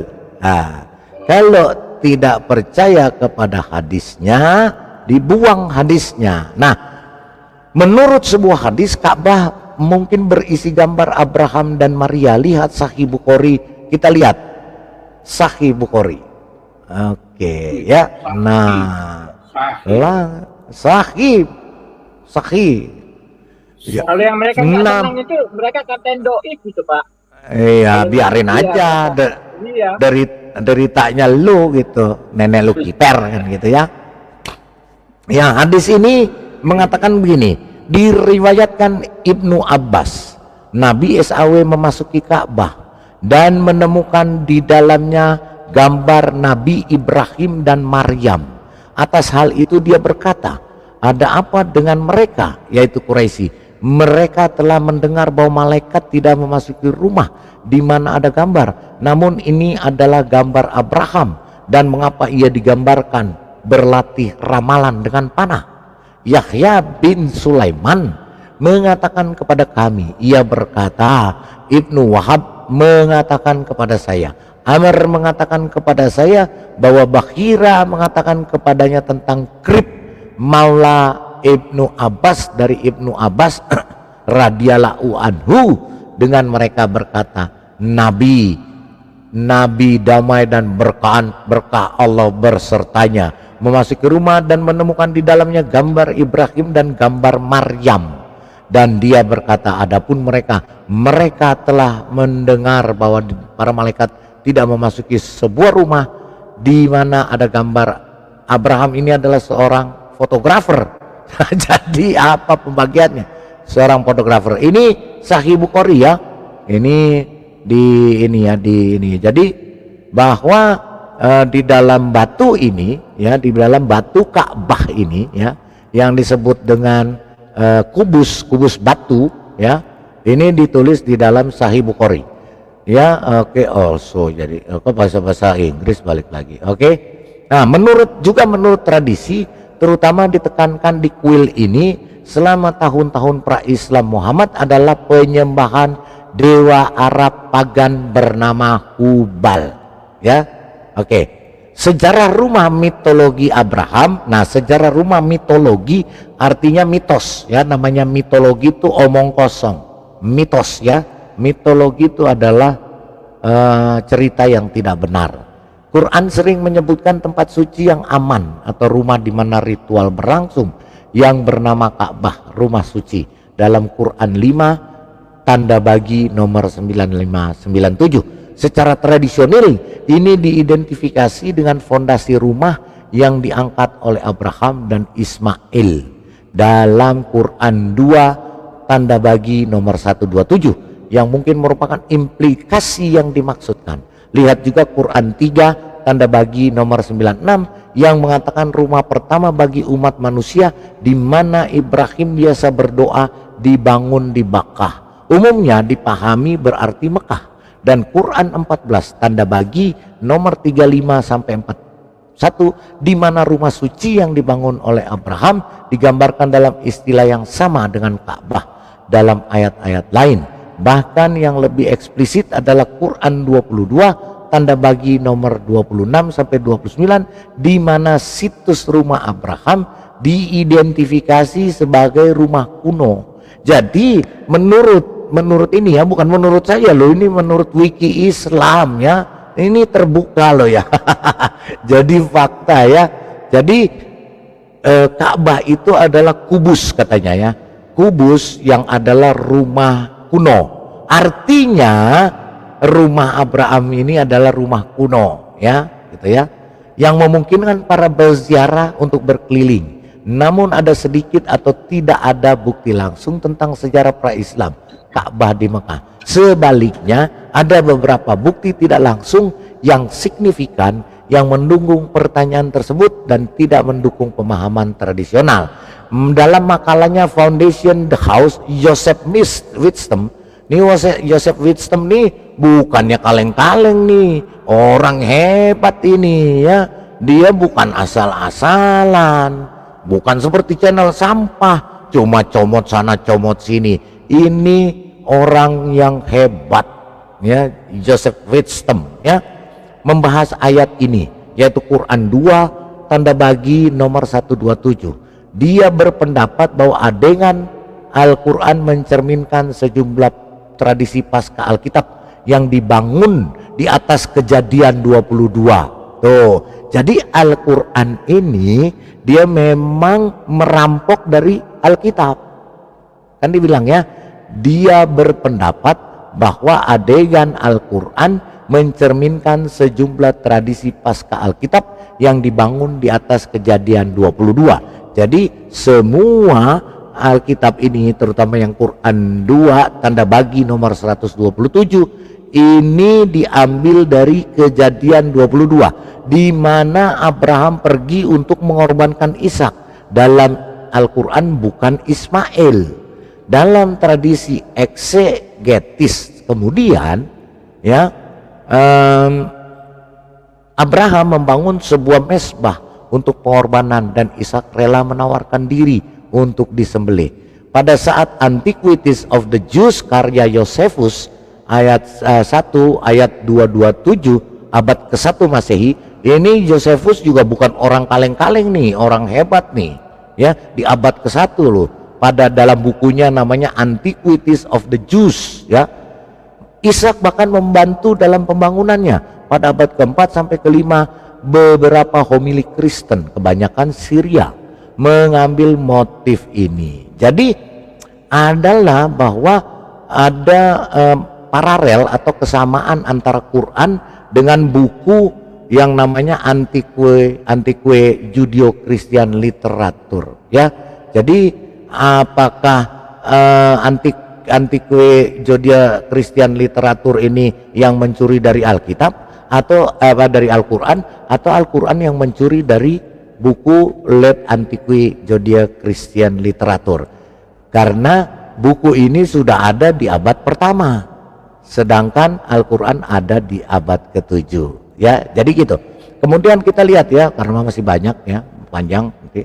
Kalau tidak percaya kepada hadisnya, dibuang hadisnya. Nah, menurut sebuah hadis, Ka'bah mungkin berisi gambar Abraham dan Maria. Lihat Sahih Bukhari, kita lihat Sahih Bukhari. Oke ya. Nah, Sahih. Ya. Kalau yang mereka nggak senang itu, mereka katain doib gitu Pak. Iya, biarin aja. Deritanya lu gitu, nenek lu kiper kan gitu ya. Ya, hadis ini mengatakan begini, diriwayatkan Ibnu Abbas, Nabi SAW memasuki Ka'bah dan menemukan di dalamnya gambar Nabi Ibrahim dan Maryam. Atas hal itu dia berkata, ada apa dengan mereka, yaitu Quraisy? Mereka telah mendengar bahwa malaikat tidak memasuki rumah di mana ada gambar, namun ini adalah gambar Abraham, dan mengapa ia digambarkan berlatih ramalan dengan panah? Yahya bin Sulaiman mengatakan kepada kami, ia berkata, Ibnu Wahab mengatakan kepada saya, Amr mengatakan kepada saya, bahwa Bakhira mengatakan kepadanya tentang Krib Maula Ibnu Abbas dari Ibnu Abbas radhiyallahu anhu, dengan mereka berkata, Nabi damai dan berkah Allah bersertanya memasuki rumah dan menemukan di dalamnya gambar Ibrahim dan gambar Maryam, dan dia berkata, adapun mereka telah mendengar bahwa para malaikat tidak memasuki sebuah rumah di mana ada gambar Abraham. Ini adalah seorang fotografer. Jadi apa pembagiannya? Seorang fotografer. Ini Sahih Bukhari ya. Ini. Jadi bahwa di dalam batu ini ya, di dalam batu Ka'bah ini ya, yang disebut dengan kubus batu ya, ini ditulis di dalam Sahih Bukhari. Ya, oke, also. Jadi bahasa Inggris balik lagi. Oke. Nah, menurut tradisi, terutama ditekankan di kuil ini, selama tahun-tahun pra-Islam Muhammad adalah penyembahan dewa Arab pagan bernama Hubal. Ya. Oke. Sejarah rumah mitologi Abraham. Nah, sejarah rumah mitologi artinya mitos, ya, namanya mitologi itu omong kosong. Mitos, ya. Mitologi itu adalah cerita yang tidak benar. Quran sering menyebutkan tempat suci yang aman atau rumah di mana ritual berlangsung yang bernama Ka'bah, rumah suci. Dalam Quran 5 tanda bagi nomor 9597. Secara tradisional ini diidentifikasi dengan fondasi rumah yang diangkat oleh Abraham dan Ismail. Dalam Quran 2 tanda bagi nomor 127 yang mungkin merupakan implikasi yang dimaksudkan. Lihat juga Quran 3 tanda bagi nomor 96 yang mengatakan rumah pertama bagi umat manusia di mana Ibrahim biasa berdoa dibangun di Bakkah. Umumnya dipahami berarti Mekah. Dan Quran 14 tanda bagi nomor 35 sampai 41 di mana rumah suci yang dibangun oleh Abraham digambarkan dalam istilah yang sama dengan Ka'bah dalam ayat-ayat lain. Bahkan yang lebih eksplisit adalah Quran 22 tanda bagi nomor 26 sampai 29 di mana situs rumah Abraham diidentifikasi sebagai rumah kuno. Jadi menurut ini, ya, bukan menurut saya loh, ini menurut wiki Islam, ya, ini terbuka loh, ya. Jadi fakta, ya. Jadi Ka'bah itu adalah kubus katanya, ya, kubus yang adalah rumah kuno. Artinya rumah Abraham ini adalah rumah kuno, ya, gitu, ya, yang memungkinkan para berziarah untuk berkeliling. Namun ada sedikit atau tidak ada bukti langsung tentang sejarah pra-Islam Ka'bah di Mekah. Sebaliknya ada beberapa bukti tidak langsung yang signifikan yang mendukung pertanyaan tersebut dan tidak mendukung pemahaman tradisional. Dalam makalahnya Foundation the House, Joseph Whitstone nih bukannya kaleng-kaleng nih, orang hebat ini, ya. Dia bukan asal-asalan, bukan seperti channel sampah, cuma comot sana comot sini. Ini orang yang hebat, ya, Joseph Whitstone, ya, membahas ayat ini, yaitu Quran 2 tanda bagi nomor 127. Dia berpendapat bahwa adegan Al-Quran mencerminkan sejumlah tradisi pasca Alkitab yang dibangun di atas Kejadian 22. Tuh, jadi Al-Quran ini dia memang merampok dari Alkitab. Kan dibilang, ya, dia berpendapat bahwa adegan Al-Quran mencerminkan sejumlah tradisi pasca Alkitab yang dibangun di atas Kejadian 22. Jadi semua Alkitab ini, terutama yang Quran 2 tanda bagi nomor 127, ini diambil dari Kejadian 22 di mana Abraham pergi untuk mengorbankan Ishak. Dalam Al-Quran bukan Ismail. Dalam tradisi eksegetis kemudian, ya, Abraham membangun sebuah mesbah untuk pengorbanan dan Ishak rela menawarkan diri untuk disembelih. Pada saat Antiquities of the Jews karya Josephus ayat 1 ayat 227 abad ke-1 Masehi, ini Josephus juga bukan orang kaleng-kaleng nih, orang hebat nih, ya, di abad ke-1 loh. Pada dalam bukunya namanya Antiquities of the Jews, ya, Ishak bahkan membantu dalam pembangunannya. Pada abad ke-4 sampai ke-5 beberapa homili Kristen, kebanyakan Syria, mengambil motif ini. Jadi adalah bahwa ada paralel atau kesamaan antara Quran dengan buku yang namanya Antique Judeo-Christian Literature, ya. Jadi apakah Antique Judeo-Christian Literature ini yang mencuri dari Alkitab atau dari Al-Quran, atau Al-Quran yang mencuri dari buku Let Antique Judeo-Christian Literature? Karena buku ini sudah ada di abad pertama sedangkan Al-Quran ada di abad ke-7. Ya, jadi gitu. Kemudian kita lihat ya, karena masih banyak ya, panjang nanti.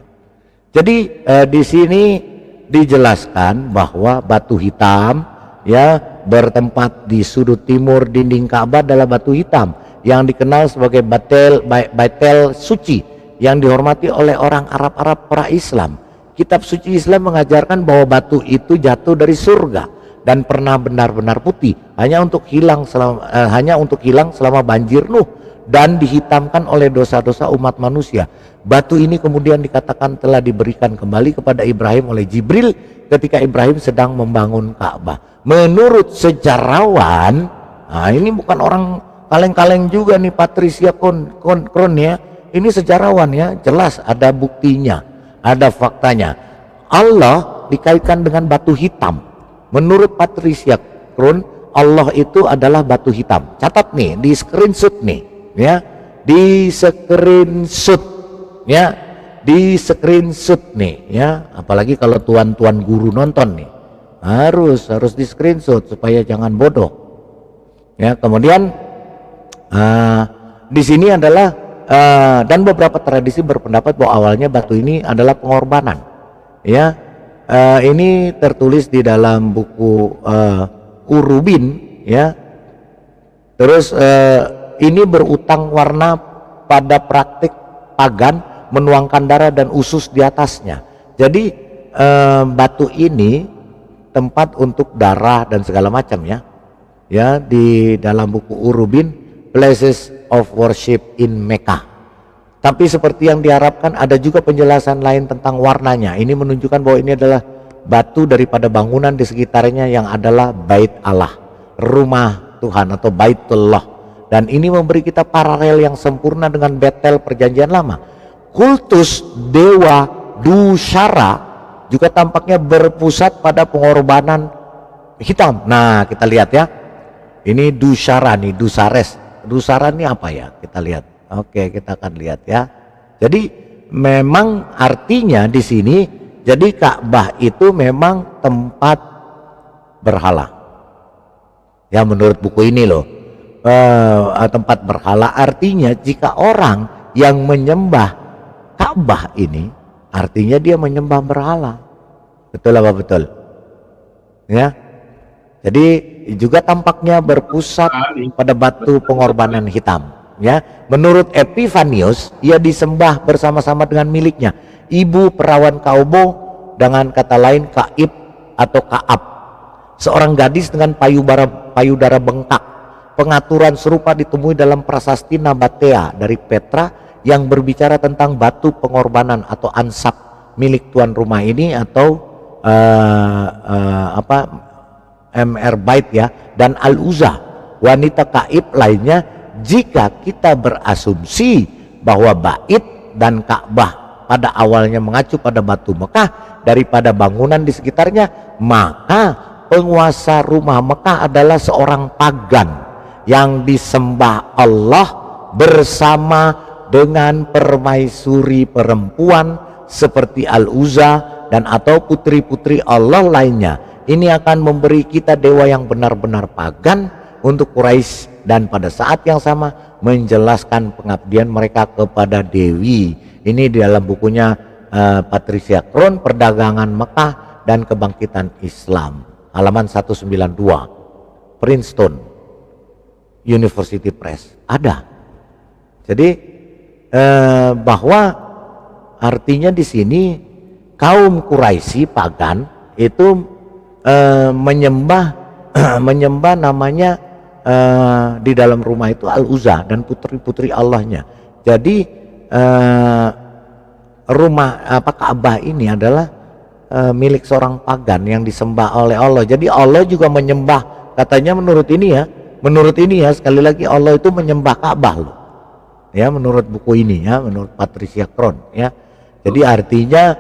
Jadi di sini dijelaskan bahwa batu hitam ya bertempat di sudut timur dinding Ka'bah adalah batu hitam yang dikenal sebagai Baitul Suci yang dihormati oleh orang Arab pra Islam. Kitab suci Islam mengajarkan bahwa batu itu jatuh dari surga dan pernah benar-benar putih hanya untuk hilang selama banjir Nuh dan dihitamkan oleh dosa-dosa umat manusia. Batu ini kemudian dikatakan telah diberikan kembali kepada Ibrahim oleh Jibril ketika Ibrahim sedang membangun Ka'bah. Menurut sejarawan, nah ini bukan orang kaleng-kaleng juga nih, Patricia Kron ya, ini sejarawan ya, jelas ada buktinya, ada faktanya. Allah dikaitkan dengan batu hitam. Menurut Patricia Kron, Allah itu adalah batu hitam. Catat nih, di screenshot nih ya, di screenshot ya, di screenshot nih ya, apalagi kalau tuan-tuan guru nonton nih, harus di screenshot supaya jangan bodoh ya. Kemudian di sini adalah dan beberapa tradisi berpendapat bahwa awalnya batu ini adalah pengorbanan ya. Ini tertulis di dalam buku Urubin ya. Terus ini berutang warna pada praktik pagan menuangkan darah dan usus di atasnya. Jadi batu ini tempat untuk darah dan segala macam ya. Ya, di dalam buku Urubin, Places of Worship in Mecca. Tapi seperti yang diharapkan ada juga penjelasan lain tentang warnanya. Ini menunjukkan bahwa ini adalah batu daripada bangunan di sekitarnya yang adalah Bait Allah, rumah Tuhan atau Baitullah. Dan ini memberi kita paralel yang sempurna dengan Betel perjanjian lama. Kultus dewa Dushara juga tampaknya berpusat pada pengorbanan hitam. Nah, kita lihat ya. Ini Dushara nih, Dusares. Dushara ini apa ya? Kita lihat. Oke, kita akan lihat ya. Jadi memang artinya di sini, jadi Ka'bah itu memang tempat berhala. Ya, menurut buku ini loh. Tempat berhala artinya jika orang yang menyembah Ka'bah ini artinya dia menyembah berhala. Betul apa betul? Ya. Jadi juga tampaknya berpusat pada batu pengorbanan hitam. Ya, menurut Epifanius ia disembah bersama-sama dengan miliknya, ibu perawan Kaubo, dengan kata lain Kaib atau Kaab, seorang gadis dengan payudara bengkak. Pengaturan serupa ditemui dalam prasasti Nabatea dari Petra yang berbicara tentang batu pengorbanan atau ansab milik tuan rumah ini atau MR Bait ya, dan Al-Uzza wanita Kaib lainnya. Jika kita berasumsi bahwa Bait dan Ka'bah pada awalnya mengacu pada batu Mekah daripada bangunan di sekitarnya, maka penguasa rumah Mekah adalah seorang pagan yang disembah Allah bersama dengan permaisuri perempuan seperti Al-Uzza dan atau putri-putri Allah lainnya. Ini akan memberi kita dewa yang benar-benar pagan untuk Quraisy dan pada saat yang sama menjelaskan pengabdian mereka kepada Dewi. Ini di dalam bukunya Patricia Kron, Perdagangan Mekah dan Kebangkitan Islam, halaman 192, Princeton University Press. Ada. Jadi bahwa artinya di sini kaum Quraisy pagan itu menyembah namanya di dalam rumah itu Al-Uzza dan putri-putri Allahnya. Jadi Ka'bah ini adalah milik seorang pagan yang disembah oleh Allah. Jadi Allah juga menyembah, katanya menurut ini ya sekali lagi Allah itu menyembah Ka'bah loh. Ya, menurut buku ini ya, menurut Patricia Kron ya. Jadi artinya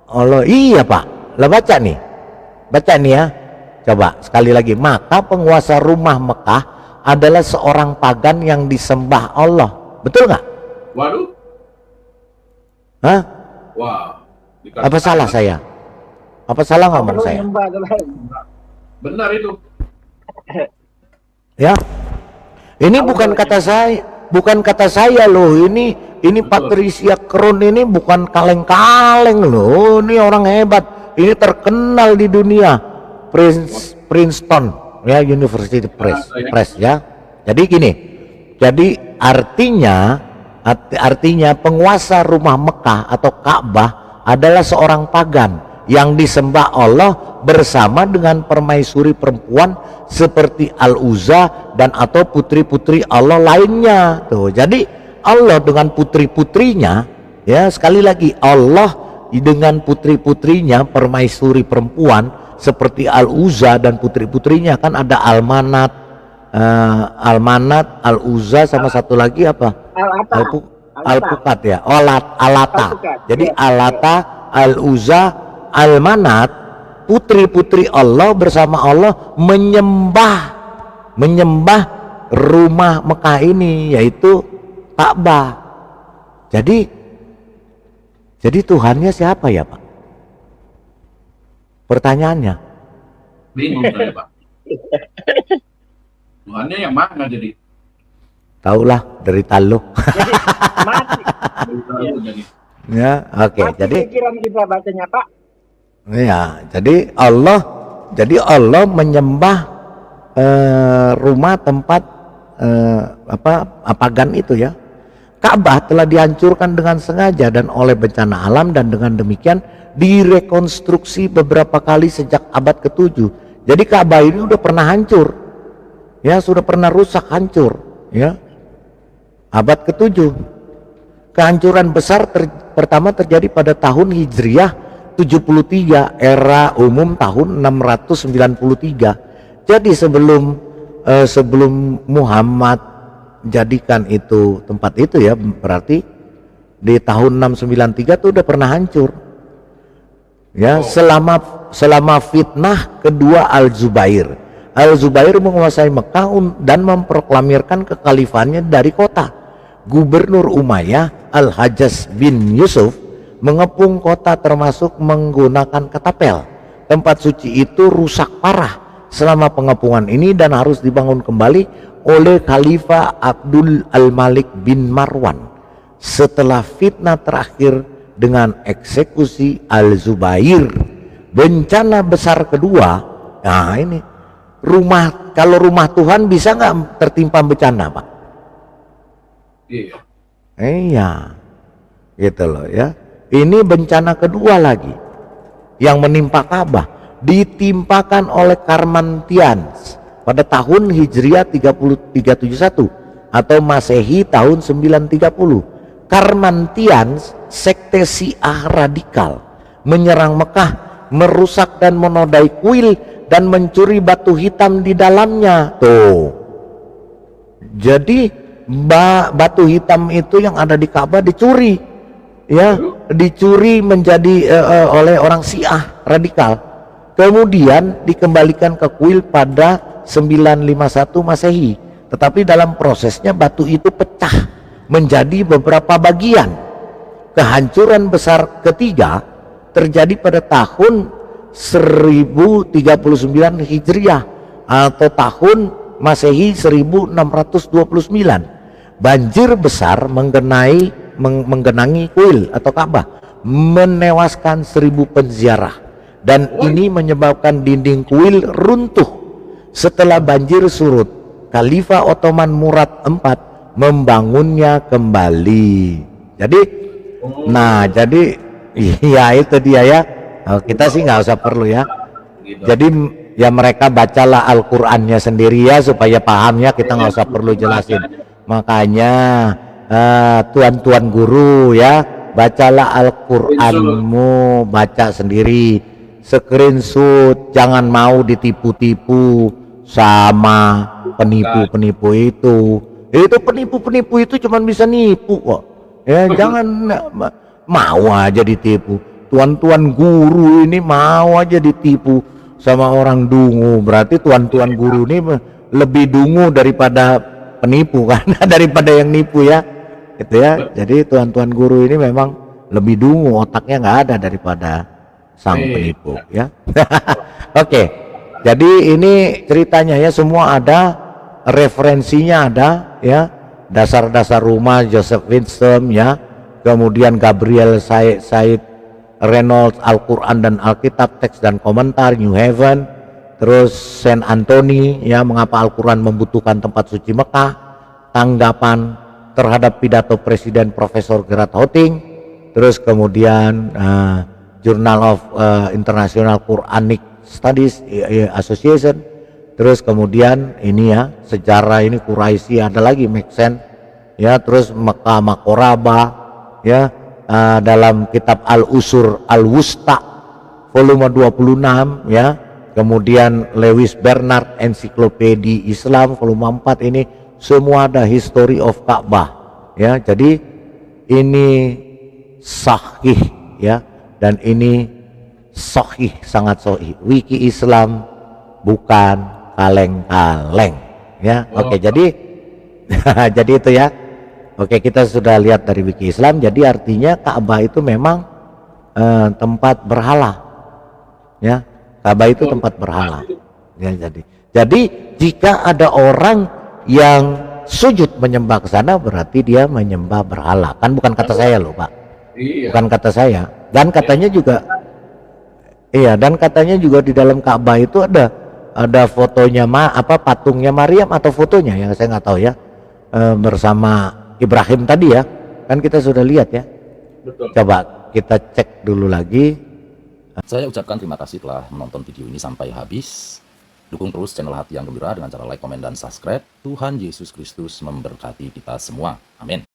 Allah, iya Pak, lah baca nih ya. Coba sekali lagi, maka penguasa rumah Mekah adalah seorang pagan yang disembah Allah. Betul nggak? Waduh. Hah? Wah. Apa salah saya? Apa salah ngomong saya? Benar itu. Ya, ini bukan kata saya loh. Ini Patricia Crown ini bukan kaleng-kaleng loh. Ini orang hebat. Ini terkenal di dunia. Princeton ya, University Press ya. Jadi gini. Jadi artinya penguasa rumah Mekah atau Ka'bah adalah seorang pagan yang disembah Allah bersama dengan permaisuri perempuan seperti Al-Uzza dan atau putri-putri Allah lainnya. Tuh, jadi Allah dengan putri-putrinya, ya sekali lagi Allah dengan putri-putrinya permaisuri perempuan seperti Al-Uzza dan putri-putrinya, kan ada Almanat, Al-Uzza sama satu lagi apa? Al-Pukat ya, Alata. Jadi Alata, Al-Uzza, Al-Manat, putri-putri Allah bersama Allah menyembah rumah Mekah ini, yaitu Ka'bah. Jadi Tuhannya siapa ya Pak? Pertanyaannya. Bingung saya Pak. Tuhannya yang mana jadi? Taulah dari Talo. Ya, oke. Jadi pikiran kita bacanya Pak. Ya, jadi Allah menyembah rumah tempat pagan itu ya. Ka'bah telah dihancurkan dengan sengaja dan oleh bencana alam, dan dengan demikian direkonstruksi beberapa kali sejak abad ke-7. Jadi Ka'bah ini udah pernah hancur. Ya, sudah pernah rusak, hancur ya. Abad ke-7. Kehancuran besar pertama terjadi pada tahun Hijriah 73, era umum tahun 693. Jadi sebelum Muhammad jadikan itu tempat itu ya, berarti di tahun 693 itu udah pernah hancur. Ya, selama fitnah kedua Al-Zubair. Al-Zubair menguasai Mekah dan memproklamirkan kekhalifahannya dari kota. Gubernur Umayyah Al-Hajjaj bin Yusuf mengepung kota termasuk menggunakan ketapel. Tempat suci itu rusak parah selama pengepungan ini dan harus dibangun kembali oleh Khalifah Abdul Al-Malik bin Marwan setelah fitnah terakhir dengan eksekusi Al-Zubair. Bencana besar kedua, nah ini kalau rumah Tuhan bisa nggak tertimpa bencana Pak? Iya. Iya, gitu loh ya. Ini bencana kedua lagi yang menimpa Ka'bah, ditimpakan oleh Karmantians pada tahun Hijriah 371 atau Masehi tahun 930. Karmantians, sekte Syiah radikal, menyerang Mekah, merusak dan menodai kuil dan mencuri batu hitam di dalamnya. Tuh. Jadi batu hitam itu yang ada di Ka'bah dicuri. Ya, dicuri menjadi oleh orang Syiah radikal. Kemudian dikembalikan ke kuil pada 951 Masehi. Tetapi dalam prosesnya batu itu pecah menjadi beberapa bagian. Kehancuran besar ketiga terjadi pada tahun 1039 Hijriah atau tahun Masehi 1629. Banjir besar menggenangi kuil atau Ka'bah, menewaskan 1000 penziarah, dan ini menyebabkan dinding kuil runtuh. Setelah banjir surut, Khalifah Ottoman Murad IV membangunnya kembali. Jadi ya itu dia ya. Kita sih nggak usah perlu ya. Jadi ya mereka bacalah Al-Qur'annya sendiri ya supaya paham ya, kita nggak usah perlu jelasin. Makanya tuan-tuan guru ya, bacalah Al-Qur'anmu, baca sendiri, screenshot, jangan mau ditipu-tipu sama penipu-penipu itu. Itu penipu-penipu itu cuma bisa nipu kok. Ya jangan mau aja ditipu. Tuan-tuan guru ini mau aja ditipu sama orang dungu. Berarti tuan-tuan guru ini lebih dungu daripada penipu kan, daripada yang nipu ya. Gitu ya. Jadi tuan-tuan guru ini memang lebih dungu, otaknya nggak ada daripada sang penipu ya. Oke. Jadi ini ceritanya ya, semua ada referensinya ada ya, dasar-dasar rumah Joseph Winston ya, kemudian Gabriel Said Reynolds, Al-Quran dan Alkitab, teks dan komentar, New Heaven, terus Saint Anthony ya, mengapa Al-Quran membutuhkan tempat suci Mekah, tanggapan terhadap pidato Presiden Profesor Gerard Houghting, terus kemudian Journal of International Quranic Studies Association, terus kemudian ini ya, sejarah ini Quraisy, ada lagi Maxen ya, terus Mekah Makoraba ya, dalam kitab Al-Usur Al-Wusta volume 26 ya, kemudian Lewis Bernard Ensiklopedia Islam volume 4, ini semua ada history of Ka'bah ya. Jadi ini sahih ya, dan ini sahih, sangat sahih. Wiki Islam bukan kaleng-kaleng ya. Oke, jadi jadi itu ya. Oke, kita sudah lihat dari Wiki Islam, jadi artinya Ka'bah itu memang tempat berhala ya. Ka'bah itu tempat berhala ya. Jadi jika ada orang yang sujud menyembah ke sana, berarti dia menyembah berhala, kan bukan kata saya loh Pak. Bukan kata saya. Dan katanya juga dan katanya juga di dalam Ka'bah itu ada fotonya patungnya Maryam atau fotonya yang saya nggak tahu ya, bersama Ibrahim tadi ya, kan kita sudah lihat ya. Betul. Coba kita cek dulu lagi. Saya ucapkan terima kasih telah menonton video ini sampai habis. Dukung terus channel Hati yang Gembira dengan cara like, komen, dan subscribe. Tuhan Yesus Kristus memberkati kita semua. Amin.